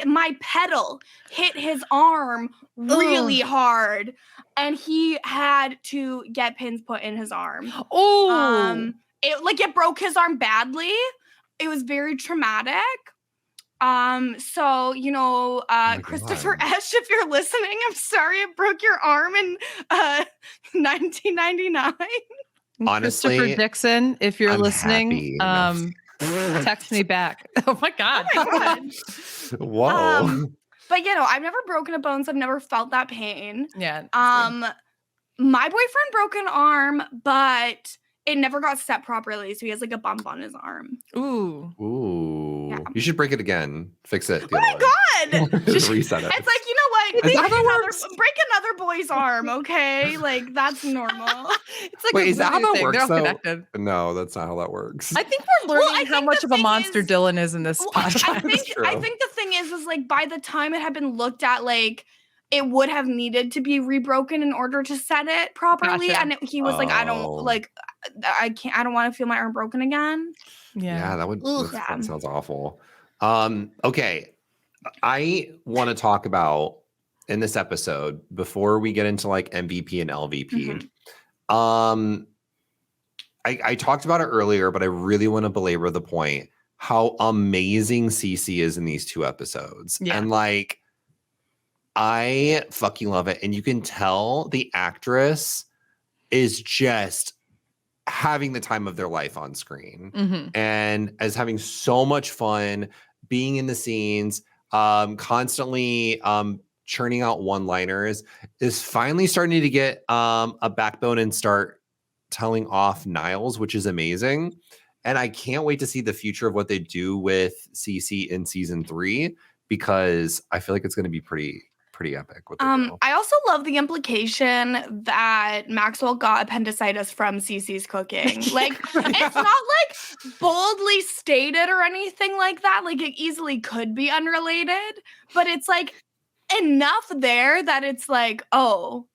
my pedal hit his arm really hard, and he had to get pins put in his arm. Oh, It broke his arm badly. It was very traumatic. So, Christopher God. Esch, if you're listening, I'm sorry it broke your arm in 1999. Honestly, Christopher Dixon, if you're I'm listening, happy. text me back. Oh my God. Oh my God. Whoa. But I've never broken a bone, so I've never felt that pain. Yeah. My boyfriend broke an arm, but it never got set properly, so he has like a bump on his arm. Ooh. Ooh. Yeah. You should break it again. Fix it. Oh my God. Just reset it. It's like, you know what? Is that how that works? Break another boy's arm, okay? Like, that's normal. It's like Wait, a is that how voodoo that thing. works? They're all though? connected. No, that's not how that works. I think we're learning I how think much the of a thing monster is- Dylan is in this podcast. I think true. the thing is like by the time it had been looked at, like it would have needed to be rebroken in order to set it properly. Gotcha. And he was like, I don't Oh. like, I don't want to feel my arm broken again. Yeah, that would Ugh. that sounds awful. Okay. I want to talk about in this episode before we get into like MVP and LVP. I talked about it earlier, but I really want to belabor the point how amazing Cece is in these 2 episodes. Yeah. And like I fucking love it. And you can tell the actress is just having the time of their life on screen and as having so much fun being in the scenes, constantly churning out one-liners, is finally starting to get a backbone and start telling off Niles, which is amazing. And I can't wait to see the future of what they do with Cece in season 3, because I feel like it's going to be pretty epic. What they do. I also love the implication that Maxwell got appendicitis from Cece's cooking. Like, it's not like boldly stated or anything like that. Like, it easily could be unrelated, but it's like enough there that it's like, oh,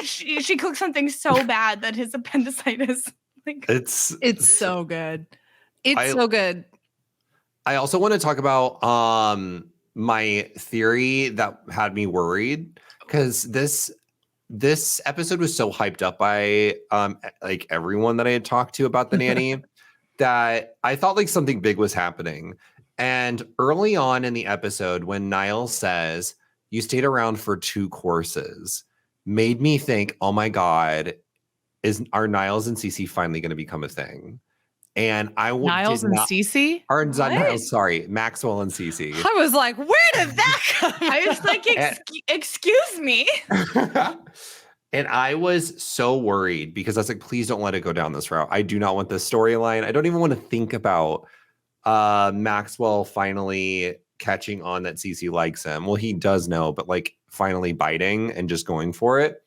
she cooked something so bad that his appendicitis. Like, It's so good. It's so good. I also want to talk about my theory that had me worried, because this episode was so hyped up by like everyone that I had talked to about the nanny that I thought like something big was happening. And early on in the episode, when Niles says you stayed around for 2 courses, made me think, oh my God, are Niles and Cece finally going to become a thing? And Niles and Cece? Or not Niles, sorry, Maxwell and Cece. I was like, where did that come from? I was like, excuse me. And I was so worried because I was like, please don't let it go down this route. I do not want this storyline. I don't even want to think about Maxwell finally catching on that Cece likes him. Well, he does know, but like finally biting and just going for it.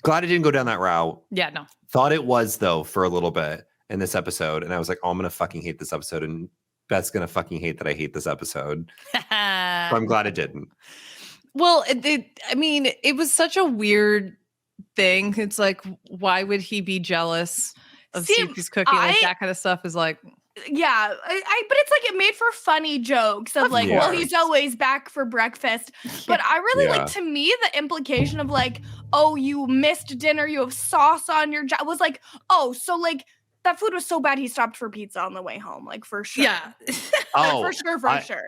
Glad it didn't go down that route. Yeah, no. Thought it was, though, for a little bit in this episode. And I was like, oh, I'm going to fucking hate this episode. And Beth's going to fucking hate that I hate this episode. So I'm glad it didn't. Well, I mean, it was such a weird thing. It's like, why would he be jealous of Cece's cooking? Like that kind of stuff is like... Yeah, but it's like it made for funny jokes of like, well, he's always back for breakfast. But I really like, to me, the implication of like, oh, you missed dinner, you have sauce on your job, was like, oh, so like that food was so bad he stopped for pizza on the way home, like for sure. Yeah. Oh, for sure.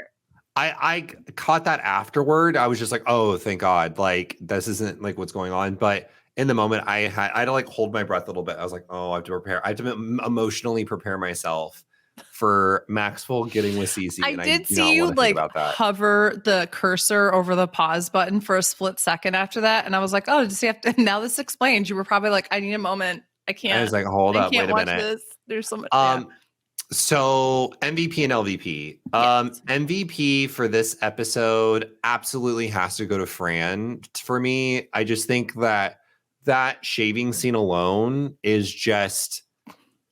I caught that afterward. I was just like, oh, thank God. Like, this isn't like what's going on. But in the moment, I had to like hold my breath a little bit. I was like, oh, I have to emotionally prepare myself for Maxwell getting with Cece. I did see you like hover the cursor over the pause button for a split second after that. And I was like, oh, does he have to? Now this explains. You were probably like, I need a moment. I can't. I was like, hold up, wait a minute. This. There's so much. So MVP and LVP. Yes. MVP for this episode absolutely has to go to Fran. For me, I just think that shaving scene alone is just,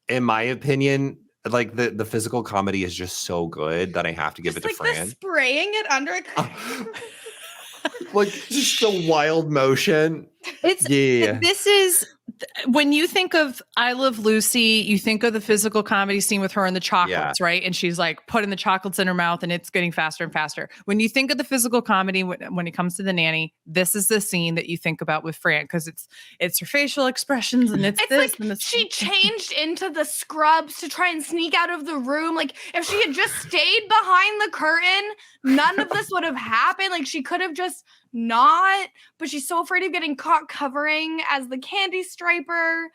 in my opinion, like the physical comedy is just so good that I have to give it to Fran. The spraying it under like just the wild motion. This is when you think of I Love Lucy, you think of the physical comedy scene with her and the chocolates, right? And she's like putting the chocolates in her mouth and it's getting faster and faster. When you think of the physical comedy when it comes to the nanny, this is the scene that you think about with Fran, because it's her facial expressions and it's this. Like and this. She changed into the scrubs to try and sneak out of the room. Like if she had just stayed behind the curtain, none of this would have happened. Like she could have just not, but she's so afraid of getting caught covering as the candy striper.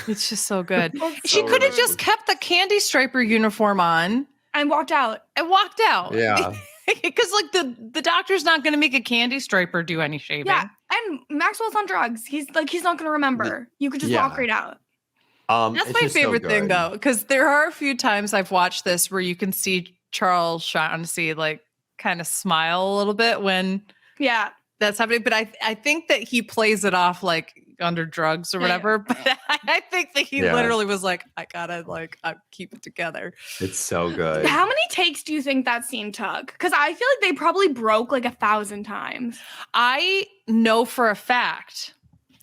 It's just so good. She could have just kept the candy striper uniform on and walked out. Yeah. Because like the doctor's not going to make a candy striper do any shaving. Yeah, and Maxwell's on drugs. He's not going to remember. You could just walk right out. That's it's my just so favorite thing, good. though, because there are a few times I've watched this where you can see Charles Shaughnessy like kind of smile a little bit when Yeah. that's happening. But I think that he plays it off like under drugs or Yeah, whatever. yeah. But I think that he Yeah. literally was like, I gotta keep it together. It's so good. How many takes do you think that scene took? Because I feel like they probably broke like 1,000 times. I know for a fact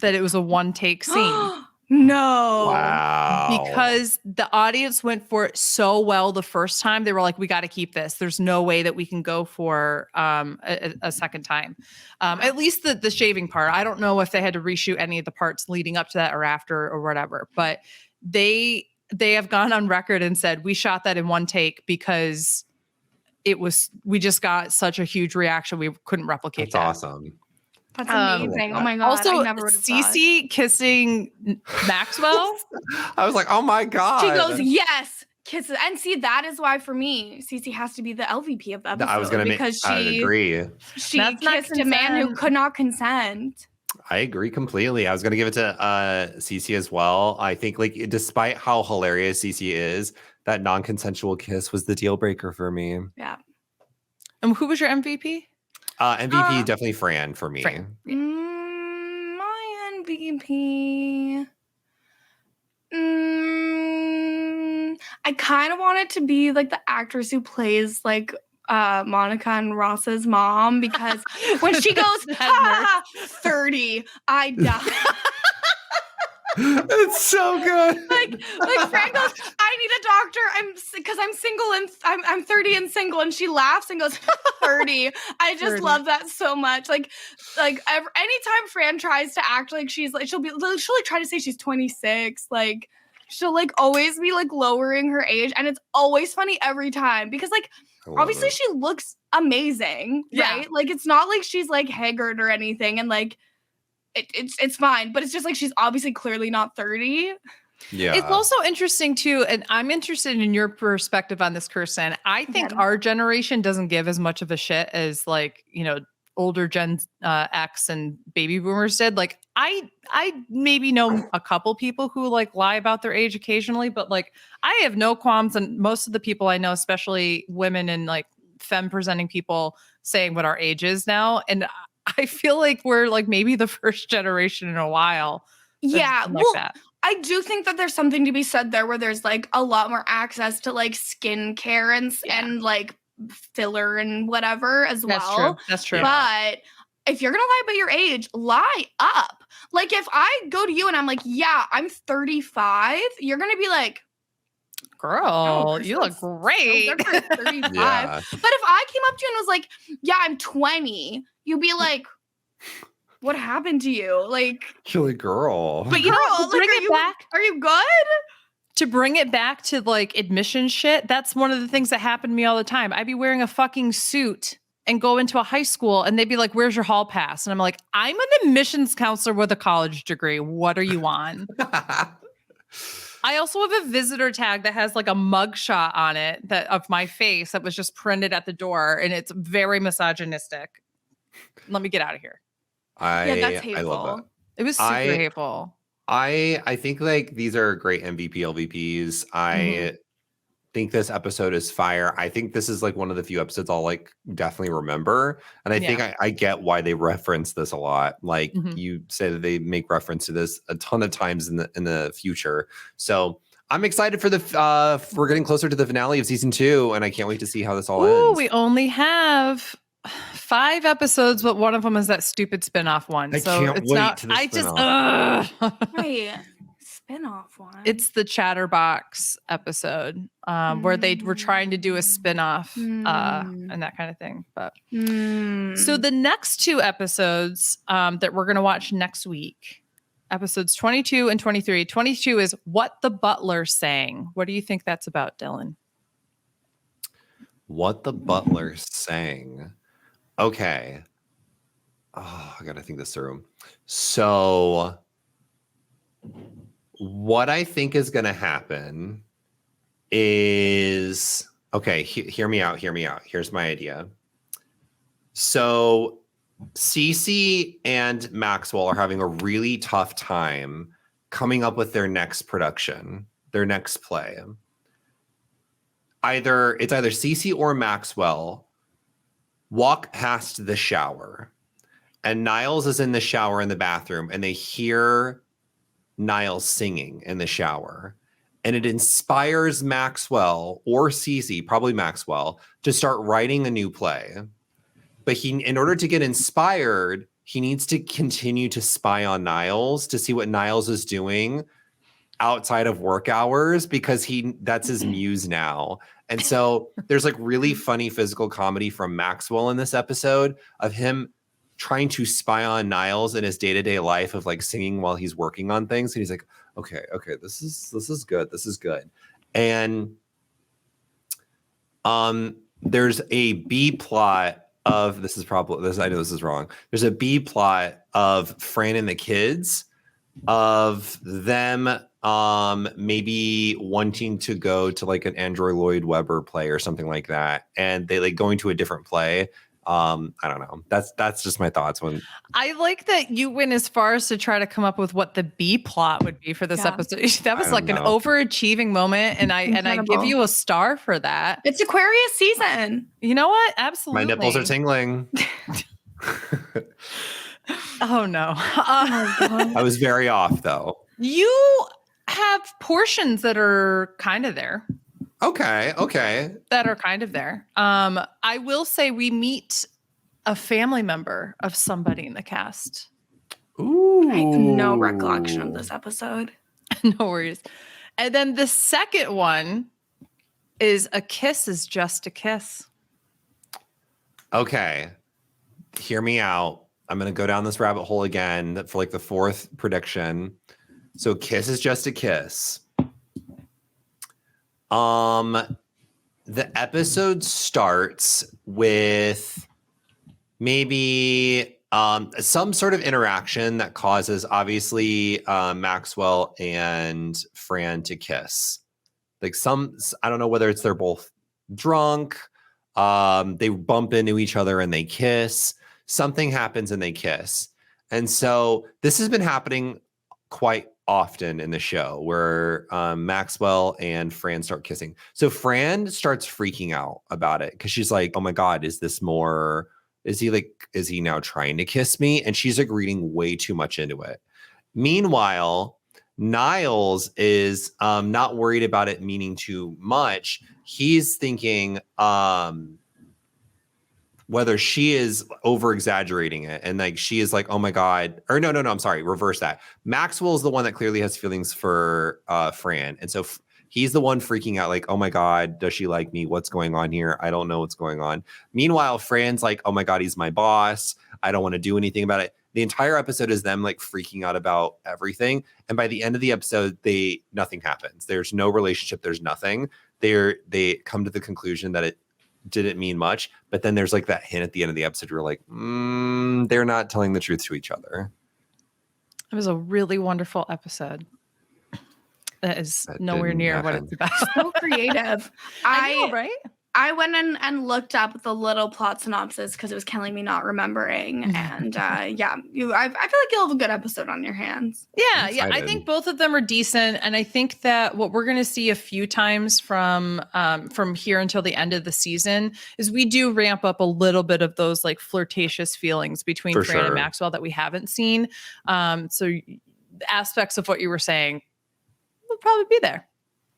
that it was a one take scene. No. Wow. Because the audience went for it so well the first time. They were like, we got to keep this. There's no way that we can go for a second time. At least the shaving part. I don't know if they had to reshoot any of the parts leading up to that or after or whatever. But they have gone on record and said, we shot that in one take because we just got such a huge reaction. We couldn't replicate That's that. awesome. That's amazing. that. Oh my God. Also, I never would have thought. Cece kissing Maxwell. I was like, oh my God. She goes, yes, kisses. And see, that is why for me, Cece has to be the LVP of the episode. I was going to because I would agree. she That's not kissed a man who consent. could not consent. I agree completely. I was going to give it to Cece as well. I think like despite how hilarious Cece is, that non-consensual kiss was the deal breaker for me. Yeah. And who was your MVP? MVP definitely Fran for me. Fran. My MVP. I kind of want it to be like the actress who plays like Monica and Ross's mom, because when she goes, ha, 30, I die. It's so good. like Fran goes, I need a doctor. Because I'm single and I'm 30 and single, and she laughs and goes 30. I just 30. love that so much. Anytime Fran tries to act like she's like she'll like try to say she's 26. Like she'll like always be like lowering her age, and it's always funny every time because like obviously she looks amazing, right? Like it's not like she's like haggard or anything, and like it's fine, but it's just like she's obviously clearly not 30. Yeah. It's also interesting too, and I'm interested in your perspective on this, Kirsten. I think our generation doesn't give as much of a shit as like, you know, older Gen X and baby boomers did. Like I maybe know a couple people who like lie about their age occasionally, but like I have no qualms, and most of the people I know, especially women and like femme presenting people, saying what our age is now. And I feel like we're like maybe the first generation in a while. Yeah, like that. I do think that there's something to be said there where there's like a lot more access to like skincare and like filler and whatever as well. That's true. But if you're gonna lie about your age, lie up. Like if I go to you and I'm like, yeah, I'm 35, you're gonna be like, girl, you look great. So good for 35. Yeah. But if I came up to you and was like, yeah, I'm 20, you'd be like, what happened to you? Like, Chilly girl. But you know, girl, bring it back. Are you good? To bring it back to like admission shit, that's one of the things that happened to me all the time. I'd be wearing a fucking suit and go into a high school and they'd be like, where's your hall pass? And I'm like, I'm an admissions counselor with a college degree. What are you on? I also have a visitor tag that has like a mugshot on it of my face that was just printed at the door, and it's very misogynistic. Let me get out of here. That's I love that. It was super hateful. I think like these are great MVP LVPs. I think this episode is fire. I think this is like one of the few episodes I'll like definitely remember. And I think I get why they reference this a lot. Like you say that they make reference to this a ton of times in the future. So I'm excited for we're getting closer to the finale of season 2, and I can't wait to see how this all ends. We only have 5 episodes, but one of them is that stupid spin-off one. I can't wait to the spin-off. Wait, spin-off one? It's the Chatterbox episode where they were trying to do a spin-off and that kind of thing. But so the next 2 episodes that we're going to watch next week, episodes 22 and 23. 22 is What the Butler Sang. What do you think that's about, Dylan? What the Butler Sang. Okay. Oh, I gotta think this through. So what I think is gonna happen is hear me out. Here's my idea. So Cece and Maxwell are having a really tough time coming up with their next production, their next play. It's either Cece or Maxwell walk past the shower, and Niles is in the shower in the bathroom, and they hear Niles singing in the shower, and it inspires Maxwell or Cece, probably Maxwell, to start writing a new play. But in order to get inspired, he needs to continue to spy on Niles to see what Niles is doing outside of work hours, because that's his muse now. And so there's like really funny physical comedy from Maxwell in this episode of him trying to spy on Niles in his day-to-day life of like singing while he's working on things. And he's like, okay, this is good. This is good. And there's a B plot of I know this is wrong. There's a B plot of Fran and the kids, of them maybe wanting to go to like an Andrew Lloyd Webber play or something like that, and they like going to a different play. I don't know. That's just my thoughts. When I like that you went as far as to try to come up with what the B plot would be for this episode. That was like an overachieving moment, and I give you a star for that. It's Aquarius season. You know what? Absolutely. My nipples are tingling. Oh no. I was very off though. You have portions that are kind of there. Okay. That are kind of there. I will say we meet a family member of somebody in the cast. Ooh. I have no recollection of this episode. No worries. And then the second one is a kiss is just a kiss. Okay. Hear me out. I'm going to go down this rabbit hole again for like the fourth prediction. So kiss is just a kiss. The episode starts with maybe some sort of interaction that causes obviously Maxwell and Fran to kiss. Like I don't know whether it's they're both drunk, they bump into each other and they kiss. Something happens and they kiss. And so this has been happening quite often in the show where Maxwell and Fran start kissing. So Fran starts freaking out about it because she's like, oh my God, is he now trying to kiss me? And she's like reading way too much into it. Meanwhile, Niles is not worried about it meaning too much. He's thinking whether she is over exaggerating it, and like she is like, oh my God, or no, I'm sorry, reverse that. Maxwell is the one that clearly has feelings for Fran, and so he's the one freaking out, like, oh my God, does she like me? What's going on here? I don't know what's going on. Meanwhile, Fran's like, oh my God, he's my boss. I don't want to do anything about it. The entire episode is them like freaking out about everything, and by the end of the episode, nothing happens. There's no relationship. There's nothing. They come to the conclusion that it didn't mean much, but then there's like that hint at the end of the episode where like they're not telling the truth to each other. It was a really wonderful episode. That nowhere near what it's about. So creative. I know, right? I went in and looked up the little plot synopsis because it was killing me not remembering. And I feel like you'll have a good episode on your hands. Yeah. I think both of them are decent. And I think that what we're going to see a few times from here until the end of the season is we do ramp up a little bit of those like flirtatious feelings between Fran and Maxwell that we haven't seen. So aspects of what you were saying will probably be there.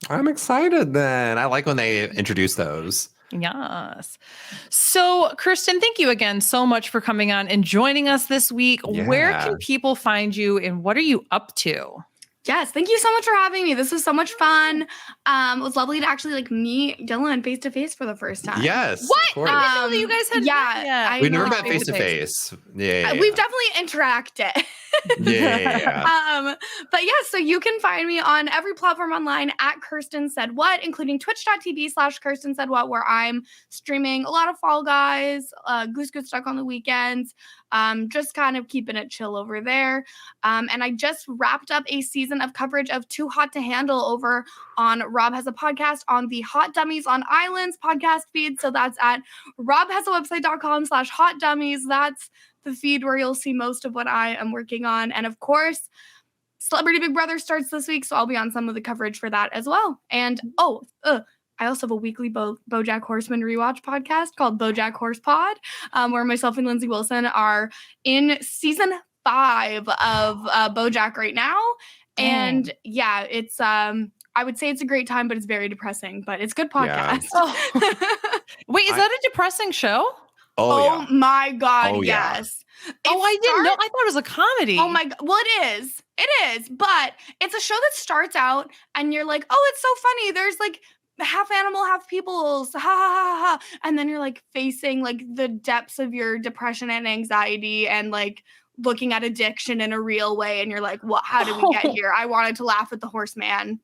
I'm excited then. I like when they introduce those. Yes. So, Kirsten, thank you again so much for coming on and joining us this week. Yeah. Where can people find you and what are you up to? Yes, thank you so much for having me. This was so much fun. It was lovely to actually like meet Dylan face to face for the first time. Yes. What? I didn't know that you guys had met yet. We've never met face to face. Yeah. We've definitely interacted. Yeah. But yeah, so you can find me on every platform online at Kirsten Said What, including twitch.tv/Kirsten Said What, where I'm streaming a lot of Fall Guys, Goose Goose Duck on the weekends. Just kind of keeping it chill over there. And I just wrapped up a season of coverage of Too Hot to Handle over on Rob Has a Podcast on the Hot Dummies on Islands podcast feed. So that's at robhasawebsite.com/hot dummies. That's the feed where you'll see most of what I am working on. And of course, Celebrity Big Brother starts this week, so I'll be on some of the coverage for that as well. And I also have a weekly BoJack Horseman rewatch podcast called BoJack Horse Pod, where myself and Lindsay Wilson are in season 5 of BoJack right now. And yeah, it's I would say it's a great time, but it's very depressing. But it's good podcast. Oh. Wait, is that a depressing show? Oh my God, Oh, yeah. yes. I didn't know. I thought it was a comedy. Oh my God. Well, it is. But it's a show that starts out and you're like, oh, it's so funny. There's like half animal, half people. Ha ha ha ha. And then you're like facing like the depths of your depression and anxiety and like looking at addiction in a real way. And you're like, what? How did we get here? I wanted to laugh at the horseman.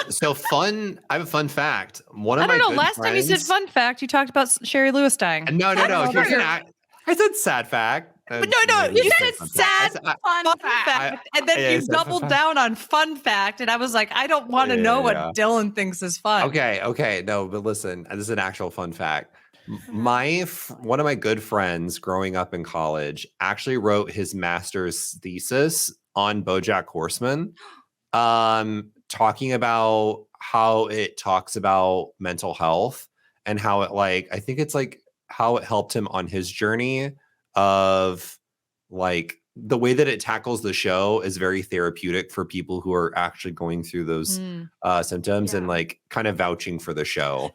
So fun. I have a fun fact. One of I don't my know. good Last time you said friends- fun fact, you talked about Sherry Lewis dying. No. Here's an I said sad fact. But no, you said sad Fun fact. fact, and then yeah, you it's a fun doubled fact. down on fun fact, and I was like, I don't want to know what Dylan thinks is fun. Okay. No, but listen, this is an actual fun fact. One of my good friends growing up in college actually wrote his master's thesis on BoJack Horseman, talking about how it talks about mental health and how it I think it's how it helped him on his journey of the way that it tackles the show is very therapeutic for people who are actually going through those symptoms and kind of vouching for the show.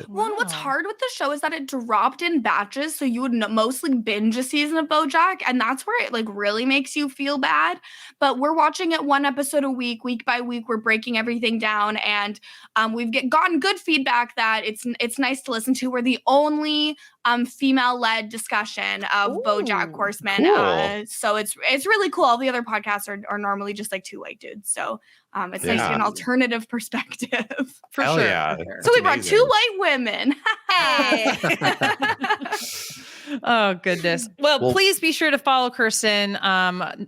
What's hard with the show is that it dropped in batches, so you would mostly binge a season of BoJack, and that's where it really makes you feel bad. But we're watching it one episode a week by week. We're breaking everything down, and we've gotten good feedback that it's nice to listen to. We're the only female-led discussion of BoJack Horseman, cool. so it's really cool. All the other podcasts are normally just two white dudes, so it's nice to get an alternative perspective. For Hell sure. yeah. For sure. So we brought amazing. 2 white women. Hey. Oh goodness. Well, please be sure to follow Kirsten.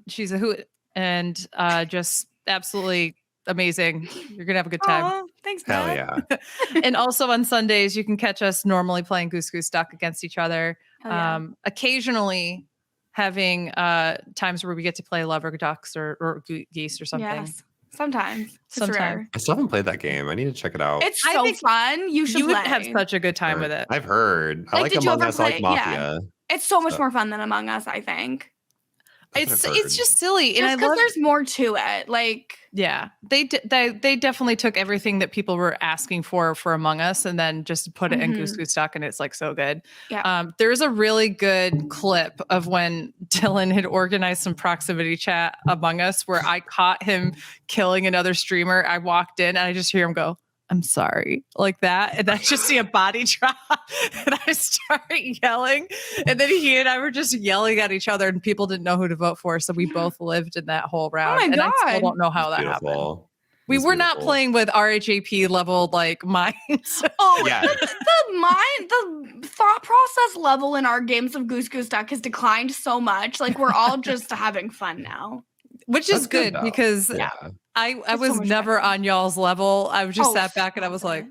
She's a hoot and just absolutely amazing. You're gonna have a good time. Aw, thanks, Hell Matt. yeah. And also on Sundays, you can catch us normally playing Goose Goose Duck against each other. Hell yeah. Occasionally having times where we get to play Lover Ducks or Geese or something. Yes, sometimes. It's Sometime. rare. I still haven't played that game. I need to check it out. It's I so think fun. You should You would play. have such a good time with it. I've heard. I like did you Among ever Us. I like play- Mafia. It's so much more fun than Among Us, I think. It's I've heard. just silly, and Just I because love. there's more to it. Yeah, they definitely took everything that people were asking for Among Us, and then just put it in Goose Goose Duck, and it's so good. Yeah. There's a really good clip of when Dylan had organized some proximity chat Among Us, where I caught him killing another streamer. I walked in, and I just hear him go, "I'm sorry," like that. And I just see a body drop and I start yelling. And then he and I were just yelling at each other and people didn't know who to vote for. So we both lived in that whole round. my and I still God. don't know how that happened. Beautiful. We It's were not beautiful. playing with RHAP level minds. Oh, Yeah. the thought process level in our games of Goose Goose Duck has declined so much. We're all just having fun now. Which is That's good, good though. because Yeah. I so was much never better. on y'all's level. I was just Oh, sat back and I was like,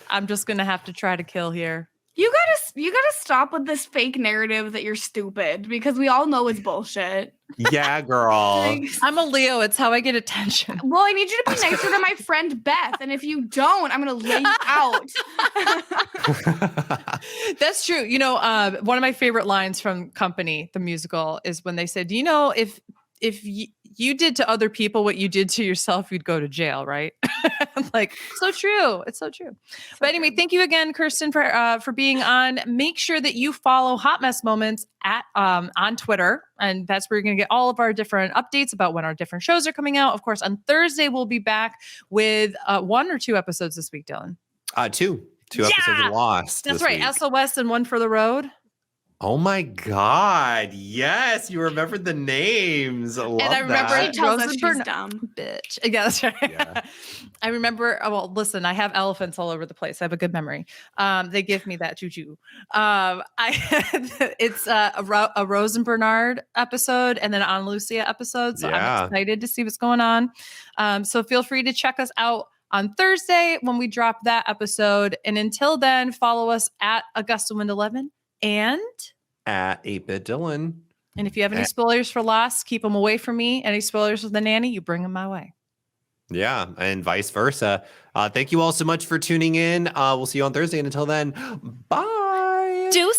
I'm just going to have to try to kill here. You gotta stop with this fake narrative that you're stupid, because we all know it's bullshit. Yeah, girl. I'm a Leo. It's how I get attention. Well, I need you to be nicer to my friend Beth, and if you don't, I'm gonna lay you out. That's true. One of my favorite lines from Company, the musical, is when they said, if you did to other people what you did to yourself, you'd go to jail, right? I'm like, so true. It's so true. But anyway, thank you again, Kirsten, for being on. Make sure that you follow Hot Mess Moments on Twitter, and that's where you're going to get all of our different updates about when our different shows are coming out. Of course, on Thursday we'll be back with 1 or 2 episodes this week, Dylan. 2 episodes of Lost. That's this right. week. SOS and One for the Road. Oh my God. Yes, you remembered the names. I love I remember that. She tells us Rosenberg- she's dumb. Bitch. Yeah, that's right. Yeah. I remember. Well, listen, I have elephants all over the place. I have a good memory. They give me that juju. It's a Rose and Bernard episode and then an Ana Lucia episode. So Yeah. I'm excited to see what's going on. So feel free to check us out on Thursday when we drop that episode. And until then, follow us at AugustaWind11 and At 8-Bit Dylan. And if you have any spoilers for Lost, keep them away from me. Any spoilers for The Nanny, you bring them my way. Yeah, and vice versa. Thank you all so much for tuning in. We'll see you on Thursday. And until then, bye. Deuces.